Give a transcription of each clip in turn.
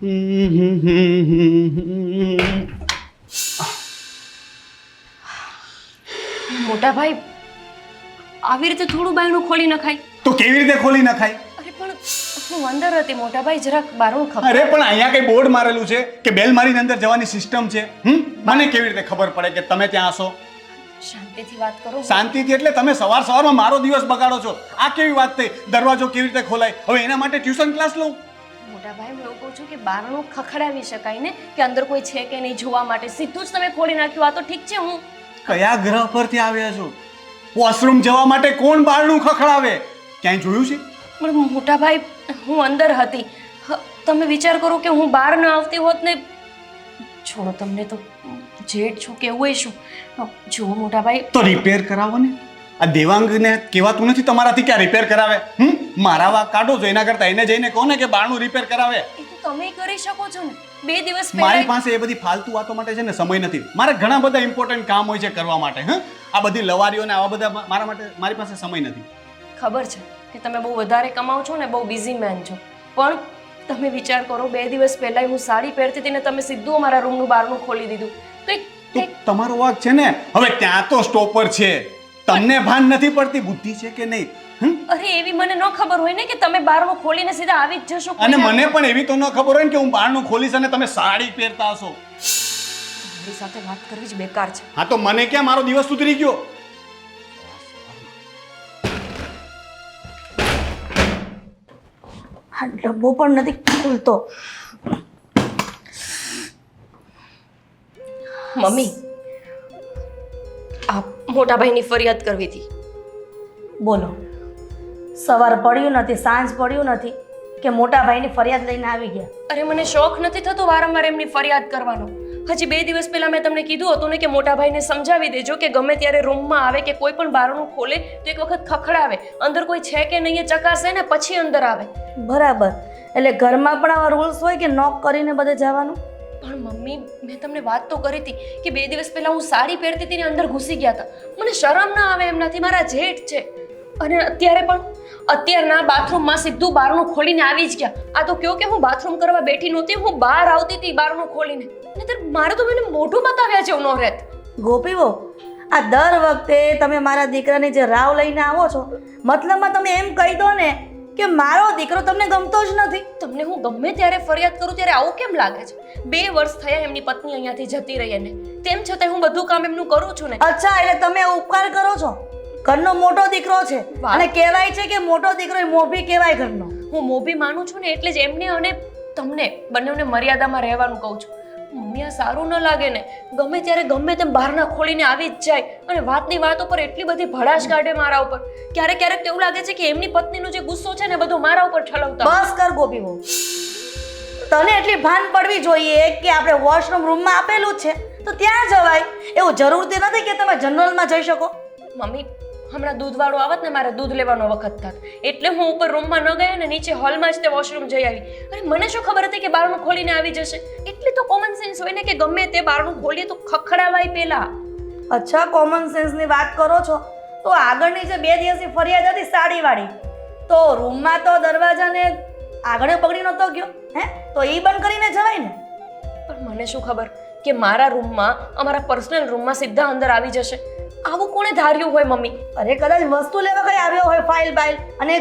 મોટા ભાઈ આવી રીતે થોડું બાયણું ખોલી નખાય. તો કેવી રીતે ખોલી નખાય? અરે પણ હું અંદર હતી મોટા ભાઈ, જરાક બારણું ખબર. અરે પણ અહીંયા કઈ બોર્ડ મારેલું છે કે બેલ મારીને અંદર જવાની સિસ્ટમ છે? મને કેવી રીતે ખબર પડે કે તમે ત્યાં હશો? શાંતિથી વાત કરો. શાંતિથી એટલે તમે સવારમાં મારો દિવસ બગાડો છો. આ કેવી વાત થઈ? દરવાજો કેવી રીતે ખોલાય? હવે એના માટે ટ્યુશન ક્લાસ લઉં? મોટા ભાઈ હું એવું કહું છું કે બારણું ખખડાવી શકાય ને, કે અંદર કોઈ છે કે નહીં જોવા માટે. સીધું જ તમે ખોલી નાખ્યું. આ તો ઠીક છે. હું કયા ગ્રહ પરથી આવ્યા છો? વોશરૂમ જવા માટે કોણ બારણું ખખડાવે? ક્યાંય જોયું છે? પણ મોટા ભાઈ હું અંદર હતી. તમે વિચાર કરો કે હું બહાર ન આવતી હોત ને. છોડો, તમને તો જેઠ છું કે એવું શું. જુઓ મોટા ભાઈ, તો રિપેર કરાવો ને. આ દેવાંગને કહેવાતું નથી તમારાથી કે રિપેર કરાવે? મારા વાક કાઢો છો એના કરતા એને જઈને કહો ને કે બારણું રિપેર કરાવે. એ તો તમે કરી શકો છો ને. 2 દિવસ મારી પહેલા પાસે એ બધી ફાલતુ વાતો માટે છે ને સમય નથી. મારે ઘણા બધા ઇમ્પોર્ટન્ટ કામ હોય છે કરવા માટે. આ બધી લવારીઓ ને આવા બધા મારા માટે મારી પાસે સમય નથી. ખબર છે કે તમે બહુ વધારે કમાઓ છો ને, બહુ બિઝી મેન છો, પણ તમે વિચાર કરો 2 દિવસ પહેલા હું સાડી પહેરતી હતી ને તમે સીધું અમારા રૂમનું બારણું ખોલી દીધું. તો તમારો વાક છે ને. હવે ત્યાં તો સ્ટોપર છે. તમને ભાન નથી પડતી બુદ્ધિ છે કે નહીં? અરે એવી મને ન ખબર હોય ને કે તમે બારણું ખોલીને સીધા આવી જ જશો. અને મને પણ એવી તો ન ખબર હોય ને કે હું બારણું ખોલીશ અને તમે સાડી પહેરતા હશો. મારી સાથે વાત કરવી જ બેકાર છે. હા તો મને ક્યાં મારો દિવસ સુધરી ગયો? આ ડબ્બો પણ નથી ખુલતો. મમ્મી, આ મોટા ભાઈની ફરિયાદ કરવી હતી. બોલો, સવાર પડ્યું નથી, સાંજ પડ્યું નથી કે મોટા ભાઈની ફરિયાદ લઈને આવી ગયા. અરે મને શોખ નથી થતો વારંવાર એમની ફરિયાદ કરવાનો. હજી 2 દિવસ પહેલા મેં તમને કીધું હતું ને કે મોટા ભાઈને સમજાવી દેજો કે ગમે ત્યારે રૂમમાં આવે કે કોઈ પણ બારણું ખોલે તો એક વખત ખખડાવે, અંદર કોઈ છે કે નહીં એ ચકાસે ને પછી અંદર આવે. બરાબર. એટલે ઘરમાં પણ આવા રૂલ્સ હોય કે નોક કરીને બધે જવાનું? પણ મમ્મી, મેં તમને વાત તો કરી હતી કે 2 દિવસ પહેલા હું સાડી પહેરતી હતી ને અંદર ઘૂસી ગયા હતા. મને શરમ ના આવે એમનાથી. મારા જેઠ છે. અને અત્યારના બાથરૂમમાં સીધું બારણું ખોલીને આવી જ ગયા. આ તો કયો કે હું બાથરૂમ કરવા બેઠી નહોતી, હું બહાર આવતી હતી બારણું ખોલીને. નહીંતર મારે તો મને મોઢું બતાવ્યા જેવું ન રહેત. ગોપીવો, આ દર વખતે તમે મારા દીકરાની જે રાવ લઈને આવો છો, મતલબમાં તમે એમ કહી દો ને કે મારો દીકરો તમને ગમતો જ નથી. તમને હું ગમે ત્યારે ફરિયાદ કરું ત્યારે આવું કેમ લાગે છે? 2 વર્ષ થયા એમની પત્ની અહીંયાથી જતી રહી ને તેમ છતાં હું બધું કામ એમનું કરું છું ને. અચ્છા, એટલે તમે ઉપકાર કરો છો. ઘરનો મોટો દીકરો છે અને કહેવાય છે કે મોટો દીકરો એ મોભી કહેવાય ઘરનો. હું મોભી માનું છું ને એટલે જ એમને અને તમને બંનેને મર્યાદામાં રહેવાનું કહું છું. મમ્મી, આ સારું ન લાગે ને. ગમે ત્યારે ગમે તેમ બહારના ખોલીને આવી જ જાય અને વાતની વાત ઉપર એટલી બધી ભડાશ કાઢે મારા ઉપર. ક્યારેક ક્યારેક એવું લાગે છે કે એમની પત્નીનો જે ગુસ્સો છે ને બધો મારા ઉપર ઠલવતા. બસ કર ગોપીવો, તને એટલી ભાન પડવી જોઈએ કે આપણે વોશરૂમ રૂમમાં આપેલું છે તો ત્યાં જવાય. એવું જરૂરથી નથી કે તમે જનરલમાં જઈ શકો. મમ્મી, હમણાં દૂધવાળો આવત ને મારે દૂધ લેવાનો વખત થાત એટલે હું ઉપર રૂમમાં ન ગઈ ને નીચે હોલમાં જ તે વોશરૂમ જઈ આવી. અરે મને શું ખબર હતી કે બારણું ખોલીને આવી જશે? એટલે તો કોમન સેન્સ હોય ને કે ગમે તે બારણું ખોલીએ તો ખખડાવાય પહેલા. અચ્છા, કોમન સેન્સની વાત કરો છો તો આગળની જે 2 દિવસની ફરિયાદ હતી સાડીવાળી, તો રૂમમાં તો દરવાજાને આગળ પકડી નતો ગયો હે, તો એ બંધ કરીને જવાય ને. પણ મને શું ખબર કે મારા રૂમમાં, અમારા પર્સનલ રૂમમાં સીધા અંદર આવી જશે? આવું કોણે ધાર્યું હોય મમ્મી? અરે કદાચ વસ્તુ લેવા કઈ આવ્યો હોય, ફાઇલ અને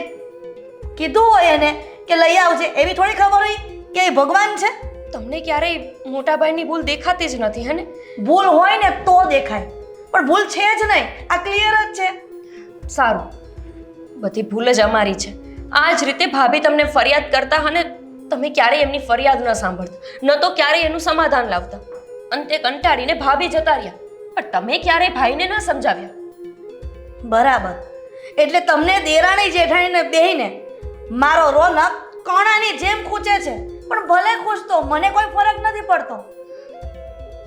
કીધું હોય એને કે લઈ આવજે, એવી થોડી ખબર હોય કે એ ભગવાન છે? તમને ક્યારેય મોટા ભાઈની ભૂલ દેખાતી જ નથી હે ને? ભૂલ હોય ને તો દેખાય, પણ ભૂલ છે જ નહીં. આ ક્લિયર જ છે. સારું, બધી ભૂલ જ અમારી છે. આ જ રીતે ભાભી તમને ફરિયાદ કરતા અને તમે ક્યારેય એમની ફરિયાદ ન સાંભળતા, ન તો ક્યારેય એનું સમાધાન લાવતા. અંતે કંટાળીને ભાભી જતા રહ્યા, પણ તમે ક્યારેય ભાઈને ન સમજાવ્યા. બરાબર. એટલે તમને દેરાણી જેઠાણીને બેહીને મારો રોનક કોણાની જેમ ખૂંચે છે, પણ ભલે ખૂંચતો, મને કોઈ ફરક નથી પડતો.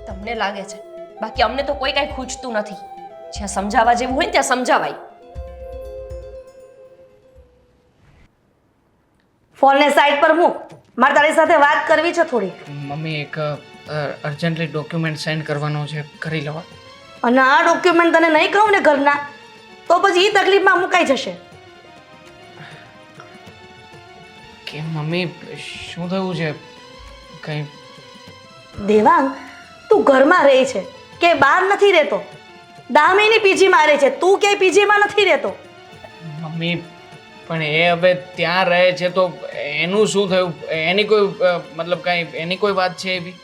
તમને લાગે છે, બાકી અમને તો કોઈ કાંઈ ખૂંચતું નથી. જ્યાં સમજાવવા જેવું હોય ને ત્યાં સમજાવાય. ફોનને સાઈડ પર મૂક, મારે તારી સાથે વાત કરવી છે થોડી. મમ્મી, એક અર્જન્ટલી ડોક્યુમેન્ટ સેન્ડ કરવાનો છે, કરી લેવા. અને આ ડોક્યુમેન્ટ તને નહીં કહું ને ઘરના, તો પછી એ તકલીફમાં મુકાઈ જશે. કે મમ્મી, શું થયું છે? કંઈ દેવાંગ, તું ઘરમાં રહે છે કે બહાર નથી રહેતો? દામિની પીજીમાં રહે છે, તું કે પીજીમાં નથી રહેતો? મમ્મી પણ એ હવે ત્યાં રહે છે તો એનું શું થયું? એની કોઈ મતલબ કાંઈ એની કોઈ વાત છે એવી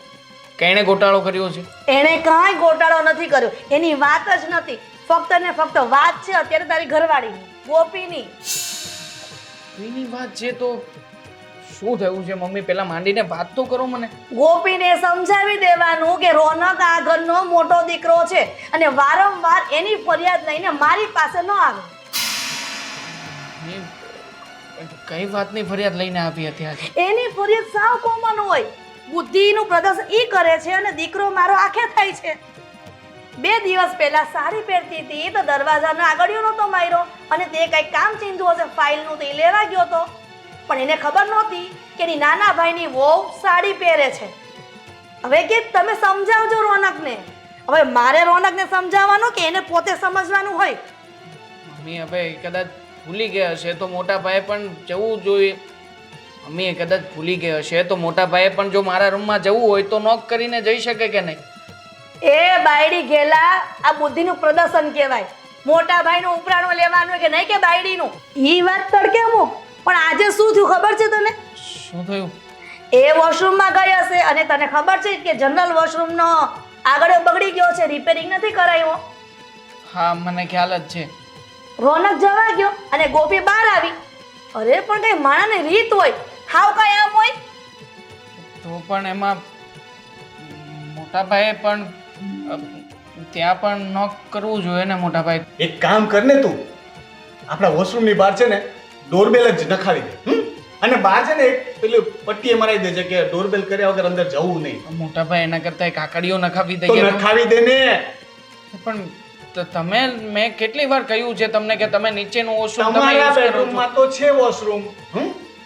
કે એણે ગોટાળો કર્યો છે? એણે કાંઈ ગોટાળો નથી કર્યો, એની વાત જ નથી. ફક્ત ને ફક્ત વાત છે અત્યારે તારી ઘરવાળીની, ગોપીની. એની વાત છે તો શું થયું છે મમ્મી? પહેલા માંડીને વાત તો કરો મને. ગોપીને સમજાવી દેવાનું કે રોનક આ ઘરનો મોટો દીકરો છે અને વારંવાર એની ફરિયાદ લઈને મારી પાસે ન આવે. કઈ વાતની ફરિયાદ લઈને આવી હતી આજે? એની ફરિયાદ સાવ કોમન હોય. બુદ્ધિનું પ્રદર્શન ઈ કરે છે અને દીકરો મારો આંખે થાય છે. 2 દિવસ પહેલા સાડી પહેરતી હતી તો દરવાજાનો આગળિયો નહોતો માર્યો અને તે કંઈક કામ ચીંધું હશે ફાઇલનું તો એ લેવા ગયો હતો. પણ એને ખબર નહોતી કે એની નાના ભાઈની વહુ સાડી પહેરે છે. હવે કે તમે સમજાવજો રોનકને. હવે મારે રોનકને સમજાવવાનું કે એને પોતે સમજવાનું હોય? મમ્મી હવે કદાચ ભૂલી ગયા હશે તો મોટા ભાઈએ પણ જવું જોઈએ. મમ્મી કદાચ ભૂલી ગયા હશે તો મોટા ભાઈએ પણ જો મારા રૂમમાં જવું હોય તો નોક કરીને જઈ શકે કે નહીં? એ બાયડી ઘેલા આ બુદ્ધિનું પ્રદર્શન કહેવાય. મોટા ભાઈનું ઉપરાણું લેવાનું કે નહીં કે બાયડીનું, ઈ વાત તડકે મૂક. પણ આજે શું થયું ખબર છે તને? શું થયું? એ વોશરૂમમાં ગઈ હશે અને તને ખબર છે કે જનરલ વોશરૂમનો આગળ બગડી ગયો છે, રિપેરિંગ નથી કરાયો. હા મને ખ્યાલ જ છે. રોનક જવા ગયો અને ગોપી બહાર આવી. અરે પણ કઈ માણાની રીત હોય, હાવ કઈ આમ હોય? તો પણ એમાં મોટા ભાઈએ પણ ત્યાં પણ નોક કરવું જોઈએ ને મોટા ભાઈ? એક કામ કર ને તું, આપણા વોશરૂમની બહાર છે ને ડોરબેલ જ નખાવી દે. અને બહાર છે ને એક પેલી પટ્ટી મરાવી દે છે કે ડોરબેલ કર્યા વગર અંદર જવું નહીં. મોટા ભાઈ એના કરતા એક કાકડીઓ નખાવી તો દઈએ. નખાવી દે ને. પણ તમે મેં કેટલી વાર કહ્યું છે તમને કે તમે નીચેનું વોશરૂમ તમે તમારા યુઝ કરો છો. બેડરૂમમાં તો છે વોશરૂમ.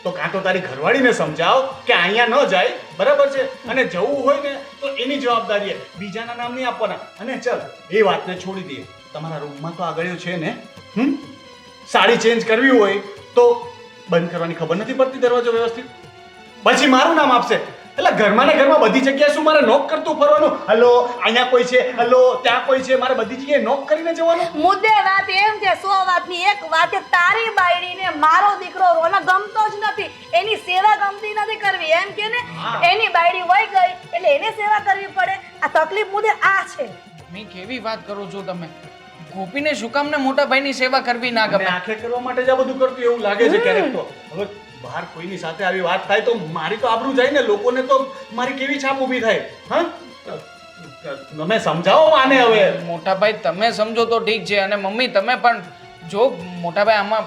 તો કાં તો તારી ઘરવાળીને સમજાવ કે અહીંયા ન જાય, બરાબર છે? અને જવું હોય ને તો એની જવાબદારી છે, બીજાના નામ નહીં આપવાના. અને ચલ એ વાતને છોડી દઈએ. તમારા રૂમમાં તો આગળ છે ને, સાડી ચેન્જ કરવી હોય તો બંધ કરવાની ખબર નથી પડતી દરવાજો વ્યવસ્થિત? પછી મારું નામ આપશે. એટલે ઘરમાં ને ઘરમાં બધી જગ્યાએ શું મારે નોક કરતું ફરવાનું? હલો અહીંયા કોઈ છે, હલો ત્યાં કોઈ છે, મારે બધી જગ્યાએ નોક કરીને જવાનું? મુદ્દે વાત એમ છે, 100 વાતની એક વાત કે તારી બાયડીને મારો દીકરો રોનક ગમતો જ નથી, એની સેવા ગમતી નથી કરવી. એમ કે ને એની બાયડી વહી ગઈ એટલે એને સેવા કરવી પડે. આ તકલીફ મુદ્દે આ છે. મેં કેવી વાત કરો છો તમે? ગોપીને શું કામ ને મોટા ભાઈની સેવા કરવી ના તમે ગમે? આંખે કરવા માટે જ આ બધું કરતું એવું લાગે છે ક્યારેક તો. હવે બહાર કોઈની સાથે આવી વાત થાય તો મારી તો આબરૂ જાય ને, લોકોને તો મારી કેવી છાપ ઊભી થાય. તમે સમજાવો આને હવે. મોટા ભાઈ તમે સમજો તો ઠીક છે, અને મમ્મી તમે પણ જો મોટા ભાઈ આમાં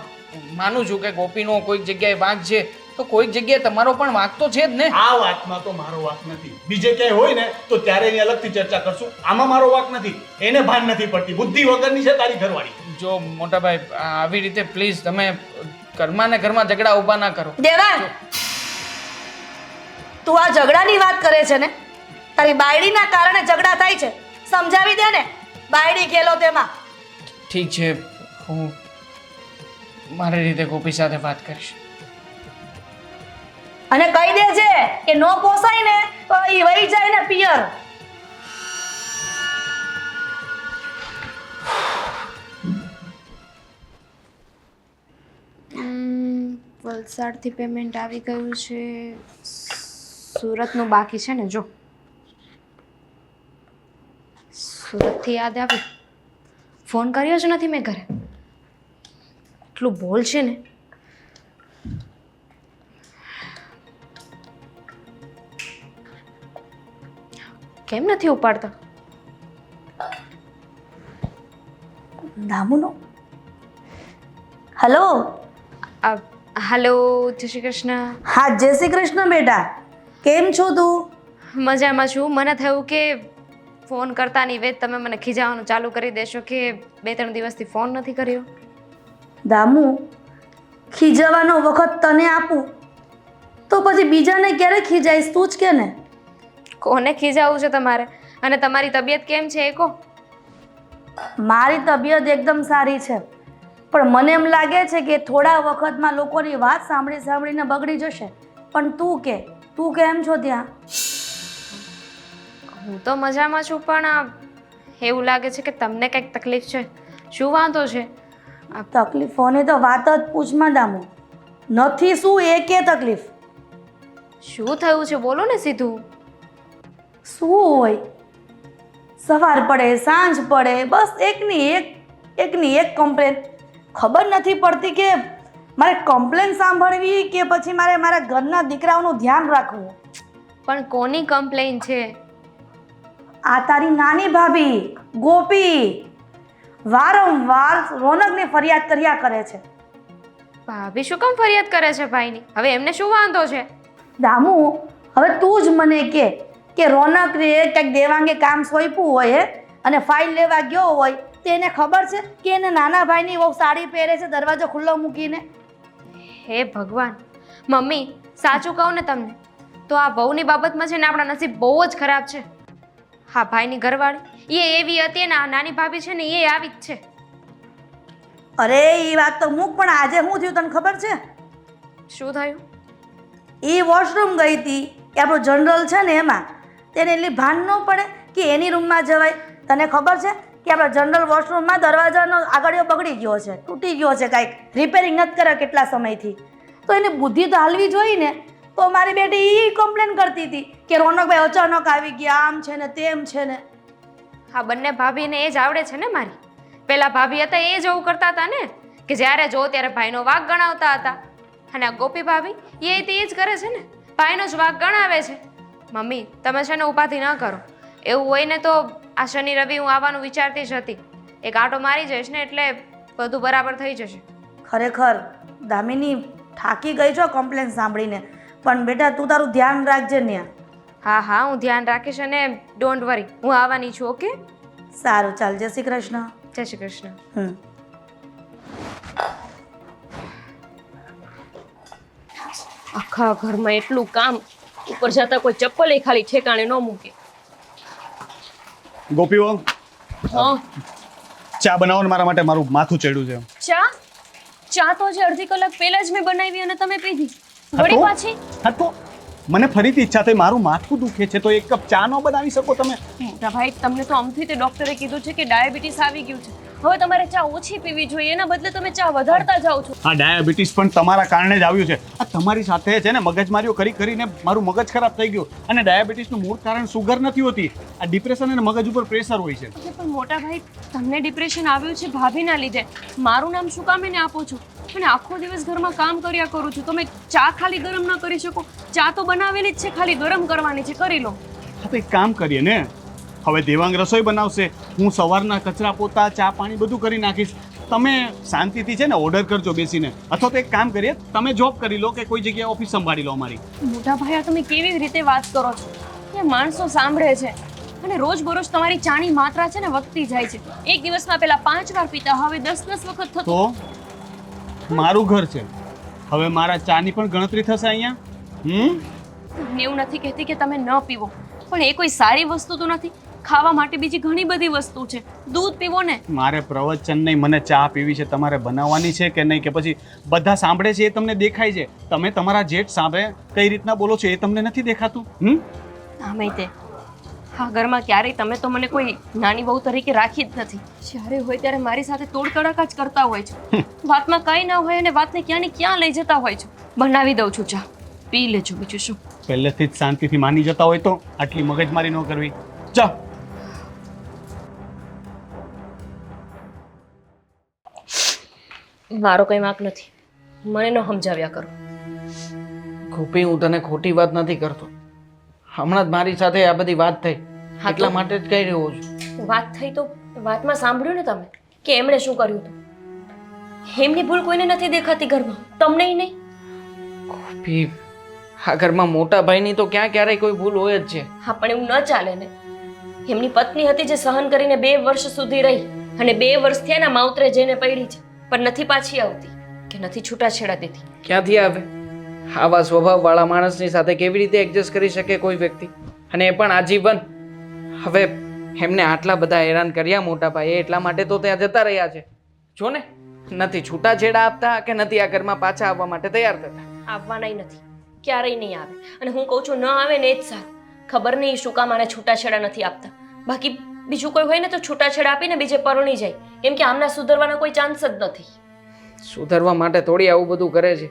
માનું છું કે ગોપીનો કોઈક જગ્યાએ વાંક છે તો કોઈક જગ્યાએ તમારો પણ વાંક તો છે જ ને. આ વાતમાં તો મારો વાંક નથી. બીજે ક્યાંય હોય ને તો ત્યારે એની અલગથી ચર્ચા કરશું. આમાં મારો વાંક નથી. એને ભાન નથી પડતી, બુદ્ધિ વગરની છે તારી ઘરવાળી. જો મોટા ભાઈ આવી રીતે પ્લીઝ તમે ઘરમાં ને ઘરમાં ઝઘડા ઊભા ના કરો. દેવાંગ, તું આ ઝઘડાની વાત કરે છે ને? તારી બાયડીના કારણે ઝઘડા થાય છે, સમજાવી દે ને. બાયડી ખેલો તેમાં. ઠીક છે, હું મારી રીતે ગોપી સાથે વાત કરીશ. અને કહી દે છે કે નો પોસાય ને તો ઈ વહી જાય ને પિયર. વલસાડથી પેમેન્ટ આવી ગયું છે, સુરતનું બાકી છે ને. જો સુરતથી યાદ આવ્યું, ફોન કર્યો જ નથી મેં ઘરે. એટલું બોલ છે ને. કેમ નથી ઉપાડતા? દામુનો હલો. હેલો, જય શ્રી કૃષ્ણ. હા જય શ્રી કૃષ્ણ બેટા, કેમ છો તું? મજામાં છું. મને થયું કે ફોન કરતા ની વેત તમે મને ખીજાવવાનું ચાલુ કરી દેશો કે 2-3 દિવસથી ફોન નથી કર્યો. દામુ, ખીજાવાનો વખત તને આપું તો પછી બીજાને ક્યારે ખીજાઈશ તું જ કે ને. કોને ખીજાવું છે તમારે? અને તમારી તબિયત કેમ છે એ કહો. મારી તબિયત એકદમ સારી છે, પણ મને એમ લાગે છે કે થોડા વખતમાં લોકોની વાત સાંભળીને બગડી જશે. પણ તું કે તું કેમ છો ત્યાં? હું તો મજામાં છું, પણ એવું લાગે છે કે તમને કંઈક તકલીફ છે. શું વાંધો છે? તકલીફોની તો વાત જ પૂછમાં દામુ. નથી શું એકે તકલીફ. શું થયું છે બોલો ને સીધું. શું હોય? સવાર પડે સાંજ પડે બસ એકની એક કમ્પ્લેન. ખબર નથી પડતી કે મારે કમ્પ્લેન સાંભળવી કે પછી મારે મારા ઘરના દીકરાઓનું ધ્યાન રાખવું. પણ કોની કમ્પ્લેન છે? આ તારી નાની ભાભી ગોપી વારંવાર રોનકની ફરિયાદ કર્યા કરે છે. ભાભી શું કામ ફરિયાદ કરે છે ભાઈની? હવે એમને શું વાંધો છે? દામુ, હવે તું જ મને કે રોનકને કંઈક દેવાંગે કામ સોંપ્યું હોય અને ફાઇલ લેવા ગયો હોય તો એને ખબર છે કે એને નાના ભાઈની બહુ સાડી પહેરે છે દરવાજો ખુલ્લો મૂકીને? હે ભગવાન! મમ્મી સાચું કહું ને તમને તો આ બહુની બાબતમાં છે ને આપણા નસીબ બહુ જ ખરાબ છે. હા, ભાઈની ઘરવાળી એ એવી હતી ને આ નાની ભાભી છે ને એ આવી જ છે. અરે એ વાત તો મૂક, પણ આજે શું થયું તને ખબર છે? શું થયું? એ વોશરૂમ ગઈ હતી એ આપણું જનરલ છે ને એમાં, તેને એટલી ભાન ન પડે કે એની રૂમમાં જવાય. તને ખબર છે કે આપણા જનરલ વોશરૂમમાં દરવાજાનો આગળિયો બગડી ગયો છે, તૂટી ગયો છે, કાંઈક રિપેરિંગ નથી કર્યા કેટલા સમયથી. તો એની બુદ્ધિ તો હાલવી જોઈએ ને. તો મારી બેટી એ કમ્પ્લેન કરતી હતી કે રોનકભાઈ અચાનક આવી ગયા, આમ છે ને તેમ છે ને. હા, બંને ભાભીને એ જ આવડે છે ને મારી. પેલા ભાભી હતા એ જ એવું કરતા હતા ને કે જ્યારે જો ત્યારે ભાઈનો વાંક ગણાવતા હતા. અને આ ગોપી ભાભી એ જ કરે છે ને, ભાઈનો જ વાંક ગણાવે છે. મમ્મી તમે છે ને ઉપાધિ ન કરો. એવું હોય ને તો આ શનિ રવિ હું આવવાનું વિચારતી જ હતી. એક આંટો મારી જઈશ ને એટલે બધું બરાબર થઈ જશે. ખરેખર દામિની થાકી ગઈ છો કમ્પ્લેન સાંભળીને. પણ બેટા તું તારું ધ્યાન રાખજે ને. હા હા, હું ધ્યાન રાખીશ અને ડોન્ટ વરી, હું આવવાની છું. ઓકે, સારું, ચાલ, જય શ્રી કૃષ્ણ. જય શ્રી કૃષ્ણ. આખા ઘરમાં એટલું કામ, ઉપર જતા કોઈ ચપ્પલ ખાલી ઠેકાણે ન મૂકે. ગોપીઓ, હા, ચા બનાવો ને મારા માટે, મારું માથું ચડ્યું છે. ચા તો હજી અડધી કલાક પહેલા જ મેં બનાવી અને તમે પીધી. વળી પાછી? હા તો મને ફરીથી ઈચ્છા થઈ, મારું માથું દુખે છે તો એક કપ ચા ન બનાવી શકો તમે? મોટા ભાઈ, તમને તો આમથી તે ડોક્ટરે કીધું છે કે ડાયાબિટીસ આવી ગયું છે. હવે તમારે ચા ઓછી પીવી જોઈએ, એના બદલે તમે ચા વધારતા જાઓ છો. આ ડાયાબિટીસ પણ તમારા કારણે જ આવ્યું છે. આ તમારી સાથે છે ને મગજમારીઓ કરીને મારું મગજ ખરાબ થઈ ગયું. અને ડાયાબિટીસનું મૂળ કારણ સુગર નથી હોતી, આ ડિપ્રેશન અને મગજ ઉપર પ્રેશર હોય છે. પણ મોટા ભાઈ, તમને ડિપ્રેશન આવ્યું છે ભાભીના લીધે. મારું નામ શું કામ એને આપો છો? અને આખો દિવસ ઘરમાં કામ કર્યા કરું છું, તમે ચા ખાલી ગરમ ન કરી શકો? ચા તો બનાવેલી જ છે, ખાલી ગરમ કરવાની છે, કરી લો. હા તો એક કામ કરીએ ને, હવે દેવાંગ રસોઈ બનાવશે, હું સવારના કચરા પોતા ચા પાણી બધું કરી નાખીશ. તમે શાંતિથી છે ને ઓર્ડર કરજો બેસીને, અથવા તો એક કામ કરીએ, તમે જોબ કરી લો કે કોઈ જગ્યાએ ઓફિસ સંભાળી લો અમારી. મોટા ભાઈ, આ તમે કેવી રીતે વાત કરો છો? એ માણસો સાંભળે છે અને રોજબરોજ તમારી ચાની માત્રા છે ને વધતી જાય છે. એક દિવસમાં પેલા 5 વાર પીતા, હવે 10 વખત થતું. તો મારું ઘર છે, હવે મારા ચાની પણ ગણતરી થશે અહીંયા. હું એવું નથી કહેતી કે તમે ન પીવો, પણ એ કોઈ સારી વસ્તુ તો નથી. ખાવા માટે બીજી ઘણી બધી વસ્તુ છે, દૂધ પીવો ને. મારે પ્રવચન નહીં, મને ચા પીવી છે. તમારે બનાવવાની છે કે નહીં, કે પછી બધા સાંભળે છે એ તમને દેખાય છે? તમે તમારા જેઠ સામે કઈ રીતના બોલો છો એ તમને નથી દેખાતું? આમે તે હા, ઘરમાં ક્યારેય તમે તો મને કોઈ નાની બહુ તરીકે રાખી જ નથી. જ્યારે હોય ત્યારે મારી સાથે તોડ તડાકા જ કરતા હોય છે. વાતમાં કંઈ ના હોય અને વાતને ક્યાંની ક્યાં લઈ જતા હોય છે. બનાવી દઉં છું ચા, પી લેજો, બીજું શું. પહેલેથી જ શાંતિથી માની જતા હોય તો આટલી મગજમારી ન કરવી. ચા. મારો કંઈ વાંક નથી, મને ન સમજાવ્યા કરો. ગોપી, હું તને ખોટી વાત નથી કરતો. હમણાં જ મારી સાથે આ બધી વાત થઈ, એટલા માટે જ કહી રહ્યો છું. વાત થઈ તો વાતમાં સાંભળ્યું ને તમે કે એમણે શું કર્યું હતું? એમની ભૂલ કોઈને નથી દેખાતી ઘરમાં, તમને નહીં. ગોપી, આ ઘરમાં મોટા ભાઈની તો ક્યારેય કોઈ ભૂલ હોય જ છે. હા, પણ એવું ન ચાલે ને. એમની પત્ની હતી જે સહન કરીને 2 વર્ષ સુધી રહી અને 2 વર્ષ થયા એના માવતરે જઈને પડી છે, પણ નથી પાછી આવતી કે નથી છૂટાછેડા દેતી. ક્યાંથી આવે? આવા સ્વભાવવાળા માણસની સાથે કેવી રીતે એડજસ્ટ કરી શકે કોઈ વ્યક્તિ? અને એ પણ આજીવન. હવે એમને આટલા બધા હેરાન કર્યા મોટા ભાઈએ, એટલા માટે તો ત્યાં જતા રહ્યા છે. જો ને, નથી છૂટાછેડા આપતા કે નથી આ ઘરમાં પાછા આવવા માટે તૈયાર થતા. આવવાનાય નથી. ક્યારેય નહીં આવે. અને હું કહું છું ન આવે ને એ જ સારું. ખબર નહીં શું કામ આને છૂટાછેડા નથી આપતા. બાકી બીજું કોઈ હોય ને તો છૂટાછેડા આપીને બીજે પરણી જાય, કેમ કે આમના સુધરવાના કોઈ ચાન્સ જ નથી. સુધારવા માટે થોડી આવું બધું કરે છે,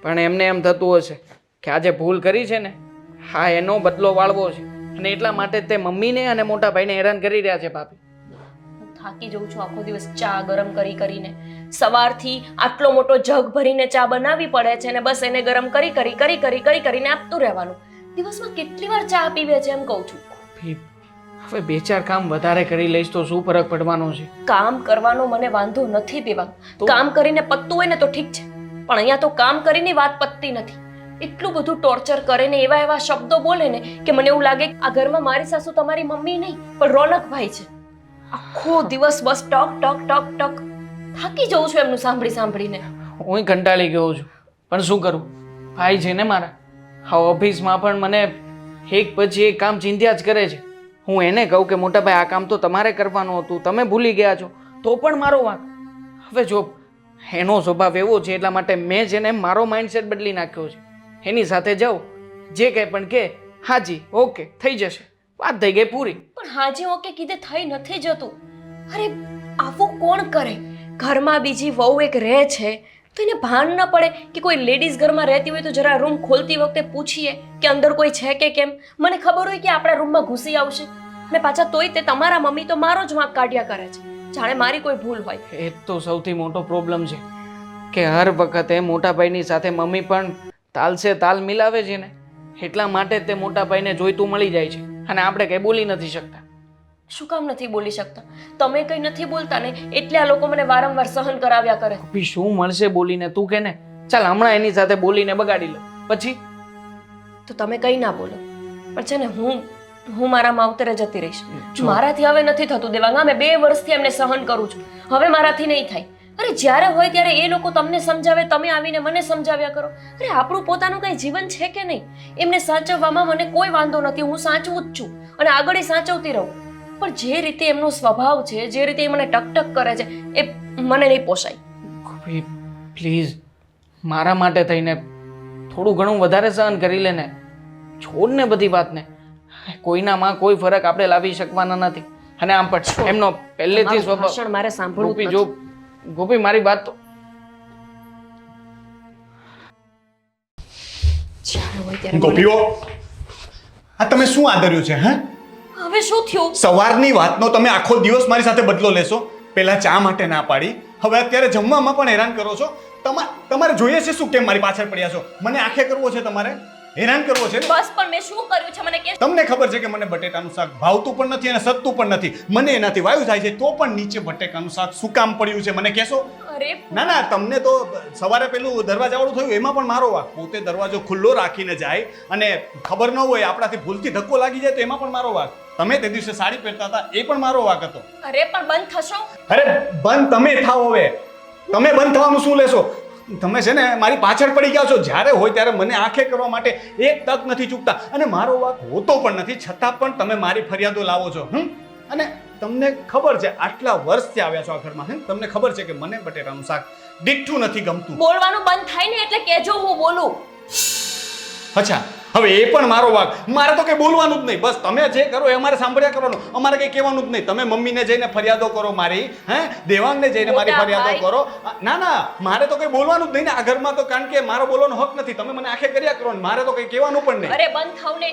પણ એમને એમ થતું હશે કે આજે ભૂલ કરી છે ને, હા એનો બદલો વાળવો છે, અને એટલા માટે તે મમ્મીને અને મોટા ભાઈને હેરાન કરી રહ્યા છે ભાભી. હું થાકી જઉં છું આખો દિવસ ચા ગરમ કરી કરીને. સવારથી આટલો મોટો જગ ભરીને ચા બનાવવી પડે છે અને બસ એને ગરમ કરીને આપતું રહેવાનું. દિવસમાં કેટલી વાર ચા પીવે છે એમ કહું છું. ભાભી, હવે 2-4 કામ વધારે કરી લઈશ તો શું ફરક પડવાનો છે? કામ કરવાનો મને વાંધો નથી દેવા. કામ કરીને પતતું હોય ને તો ઠીક છે, પણ અહીંયા તો કામ કરીને વાત પતતી નથી. એટલું બધું ટોર્ચર કરે ને એવા શબ્દો બોલે ને કે મને એવું લાગે કે આ ઘરમાં મારી સાસુ તમારી મમ્મી નહીં પણ રોનકભાઈ છે. આખો દિવસ બસ ટક ટક ટક ટક. થાકી જઉં છું એમનું સાંભળીને. હું કંટાળી ગયો છું, પણ શું કરું? ભાઈ છે ને મારા, હા ઓફિસમાં પણ મને એક પછી એક કામ ચિંત્યા જ કરે છે. હું એને કહું કે મોટા ભાઈ આ કામ તો તમારે કરવાનું હતું, તમે ભૂલી ગયા છો, તો પણ મારો વાંક. હવે જો એનો સ્વભાવ એવો છે એટલા માટે મેં છે ને મારો માઇન્ડસેટ બદલી નાખ્યો છે. એની સાથે જાઉં, જે કંઈ પણ કે હાજી ઓકે થઈ જશે, વાત થઈ ગઈ પૂરી. પણ હાજી ઓકે કીધે થઈ નથી જતું. અરે આવું કોણ કરે? ઘરમાં બીજી વહુ એક રહે છે તો એને ભાન ન પડે કે કોઈ લેડીઝ ઘરમાં રહેતી હોય તો જરા રૂમ ખોલતી વખતે પૂછીએ કે અંદર કોઈ છે કે કેમ. મને ખબર હોય કે આપણા રૂમમાં ઘૂસી આવશે અને પાછા તોય તે તમારા મમ્મી તો મારો જ વાંક કાઢ્યા કરે છે, જાણે મારી કોઈ ભૂલ હોય. એ તો સૌથી મોટો પ્રોબ્લેમ છે કે હર વખતે મોટા ભાઈની સાથે મમ્મી પણ તાલ મિલાવે છે ને, એટલા માટે તે મોટા ભાઈને જોઈતું મળી જાય છે અને આપણે કંઈ બોલી નથી શકતા. શું કામ નથી બોલી શકતા? તમે કંઈ નથી બોલતા ને એટલે આ લોકો મને વારંવાર સહન કરાવ્યા કરે. ભાભી શું મળશે બોલીને? તું કે ને ચાલ હમણાં એની સાથે બોલીને બગાડી લો, પછી તો તમે કંઈ ના બોલો, પણ છે ને હું મારા માવતરે જતી રહીશ. મારાથી હવે નથી થતું દેવાંગ. મેં 2 વર્ષથી એમને સહન કરું છું, હવે મારાથી નહીં થાય. અરે જ્યારે હોય ત્યારે એ લોકો તમને સમજાવે, તમે આવીને મને સમજાવ્યા કરો. અરે આપણું પોતાનું કઈ જીવન છે કે નહીં? એમને સાચવવામાં મને કોઈ વાંધો નથી, હું સાચવું જ છું અને આગળ સાચવતી રહું. પણ જે રીતે એમનો સ્વભાવ છે, જે રીતે એ મને ટકટક કરે છે, એ મને નહીં પોસાય. ભાભી પ્લીઝ મારા માટે થઈને થોડું ઘણું વધારે સહન કરી લે ને, છોડ ને બધી વાતને. કોઈનામાં કોઈ ફરક આપણે લાવી શકવાના નથી. અને આમ પણ એમનો પહેલેથી તમારું ભાષણ મારે સાંભળવું ગોપી જ જો ગોપી મારી વાત તો જ્યારે હોય ત્યારે ગોપીઓ, આ તમે શું આદર્યું છે? હે, હવે શું થયું? સવારની વાતનો તમે આખો દિવસ મારી સાથે બદલો લેશો. પહેલા ચા માટે ના પાડી, હવે અત્યારે જમવામાં પણ હેરાન કરો છો. તમારે જોઈએ છે શું? કેમ મારી પાછળ પડ્યા છો? મને આંખે કરવો છે તમારે? હેરાન કરવો છે? બસ પણ મેં શું કર્યું છે મને કે? તમને ખબર છે કે મને બટેટાનું શાક ભાવતું પણ નથી અને સતતું પણ નથી. મને એનાથી વાયુ થાય છે, તો પણ નીચે બટેકાનું શાક શું કામ પડ્યું છે મને કહેશો? અરે ના તમને તો સવારે પેલું દરવાજાવાળું થયું એમાં પણ મારો વાંક. પોતે દરવાજો ખુલ્લો રાખીને જાય અને ખબર ન હોય આપણાથી ભૂલથી ધક્કો લાગી જાય તો એમાં પણ મારો વાંક. તમે તે દિવસે સાડી પહેરતા હતા એ પણ મારો વાંક હતો. અરે પણ બંધ થશો? અરે બંધ તમે થાઓ હવે. તમે બંધ થવાનું શું લેશો? તમે છે ને મારી પાછળ પડી ગયા છો. જ્યારે હોય ત્યારે મને આંખે કરવા માટે એક તક નથી ચૂકતા અને મારો વાંક હોતો પણ નથી, છતાં પણ તમે મારી ફરિયાદો લાવો છો. અને તમને ખબર છે આટલા વર્ષથી આવ્યા છો આ ઘરમાં, તમને ખબર છે કે મને બટેટાનું શાક દીઠું નથી ગમતું. બોલવાનું બંધ થાય ને એટલે કહેજો હું બોલું. અચ્છા, હવે એ પણ મારો વાંક. મારે તો કંઈ બોલવાનું જ નહીં, બસ તમે જે કરો એ અમારે સાંભળ્યા કરવાનું, અમારે કંઈ કહેવાનું જ નહીં. તમે મમ્મીને જઈને ફરિયાદો કરો મારી, દેવાંગને જઈને મારી ફરિયાદો કરો. ના મારે તો કંઈ બોલવાનું જ નહીં ને આ ઘરમાં તો, કારણ કે મારો બોલવાનો હક નથી. તમે મને આંખે કર્યા કરો ને મારે તો કંઈ કહેવાનું પણ નહીં. અરે બંધ થાવ ને.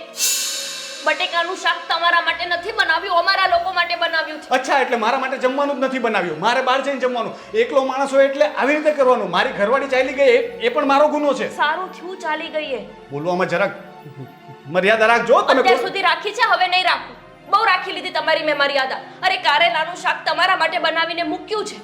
બટેકાનું શાક તમારા માટે નથી બનાવ્યું, અમારા લોકો માટે બનાવ્યું છે. અચ્છા, એટલે મારા માટે જમવાનું જ નથી બનાવ્યું, મારે બહાર જઈને જમવાનું. એકલો માણસ હોય એટલે આવી રીતે કરવાનું. મારી ઘરવાળી ચાલી ગઈ એ પણ મારો ગુનો છે. સારું થયું ચાલી ગઈ એ. બોલવામાં જરાક મર્યાદા રાખજો તમે. અત્યાર સુધી રાખી છે, હવે નહીં રાખું. બહુ રાખી લીધી તમારી મેં મર્યાદા. અરે કારેલાનું શાક તમારા માટે બનાવીને મૂક્યું છે,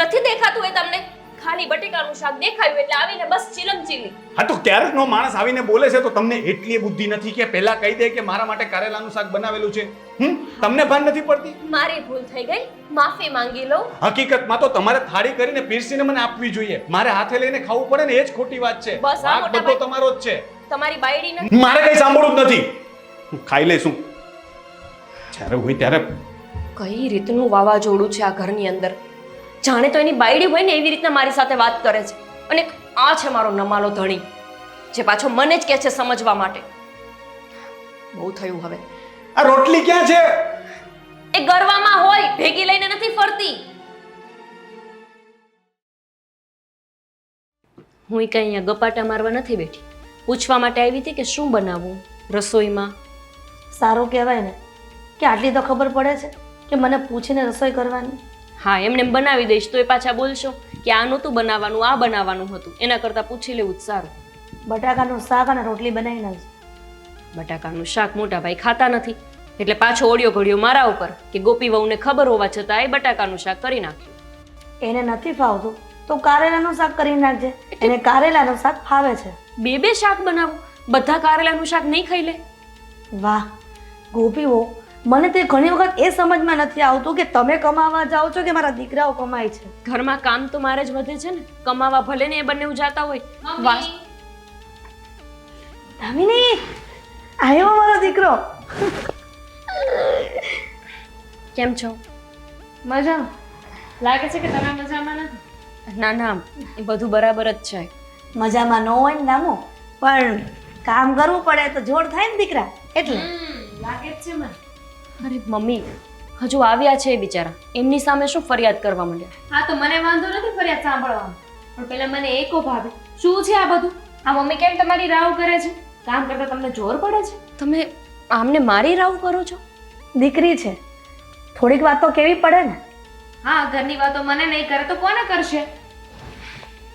નથી દેખાતું એ તમને? ખાલી બટેકાનું શાક દેખાયું એટલે આવીને બસ ચીલમચીલી. હા તો ક્યારેક નો માણસ આવીને બોલે છે તો તમને એટલી બુદ્ધિ નથી કે પહેલા કહી દે કે મારા માટે કારેલાનું શાક બનાવેલું છે? તમને ભાન નથી પડતી? મારી ભૂલ થઈ ગઈ, માફી માંગી લઉં. હકીકતમાં તો તમારે થાળી કરીને પીરસીને મને આપવી જોઈએ. મારે હાથે લઈને ખાવું પડે ને એ જ ખોટી વાત છે. બસ આ વાંક મોટા બધો ભાઈ. તમારો જ છે. તમારી બાયડી નથી. મારે કઈ સાંભળવું જ નથી. હું ખાઈ લઈશું જ્યારે હોય ત્યારે. કઈ રીતનું વાવાઝોડું છે આ ઘરની અંદર. જાણે તો એની બાયડી હોય ને એવી રીતના મારી સાથે વાત કરે છે. અને આ છે મારો નમાલો ધણી. જે પાછો મને જ કહે છે સમજવા માટે. બહુ થયું હવે. આ રોટલી ક્યાં છે? એ ગરવામાં હોય, ભેગી લઈને નથી ફરતી. હું કઈ અહીંયા ગપાટા મારવા નથી બેઠી. પૂછવા માટે આવી હતી કે શું બનાવવું રસોઈમાં. સારું કહેવાય ને કે આટલી તો ખબર પડે છે કે મને પૂછીને રસોઈ કરવાની. હા, એમને એમ બનાવી દઈશ તો એ પાછા બોલશો કે આ નહોતું બનાવવાનું, આ બનાવવાનું હતું. એના કરતાં પૂછી લેવું જ સારું. બટાકાનું શાક અને રોટલી બનાવી નાખજો. બટાકાનું શાક મોટા ભાઈ ખાતા નથી, એટલે પાછો ઓડિયો ઘડિયો મારા ઉપર કે ગોપી વહુને ખબર હોવા છતાં એ બટાકાનું શાક કરી નાખ્યું. એને નથી ફાવતું તો કારેલાનું શાક કરી નાખજે. એને કારેલાનું શાક ફાવે છે. બે શાક બનાવું, બધા કારેલાનું શાક નહીં ખાઈ લે. વાહ ગોપીઓ, મને તે ઘણી વખત એ સમજમાં નથી આવતું કે તમે કમાવા જાઓ છો કે મારા દીકરાઓ કમાય છે. ઘરમાં કામ તો મારે જ વધે છે ને, કમાવા ભલે ને એ બંને જાતા હોય. દામિની, આવ્યો મારો દીકરો. કેમ છો? મજામાં લાગે છે કે તમે મજામાં નથી. ના ના, એ બધું બરાબર જ છે. મજામાં ન હોય ને દામો, પણ કામ કરવું પડે તો જોર થાય ને દીકરા, એટલે. લાગે જ છે મને. અરે મમ્મી, હજુ આવ્યા છે એ બિચારા, એમની સામે શું ફરિયાદ કરવા માંડ્યા? હા તો મને વાંધો નથી ફરિયાદ સાંભળવામાં, પણ પેલા મને એ કહો ભાભી, શું છે આ બધું? આ મમ્મી કેમ તમારી રાવ કરે છે? કામ કરતા તમને જોર પડે છે? તમે આમને મારી રાવ કરો છો? દીકરી છે, થોડીક વાત તો કેવી પડે ને. હા, ઘરની વાતો મને નહીં કરે તો કોને કરશે?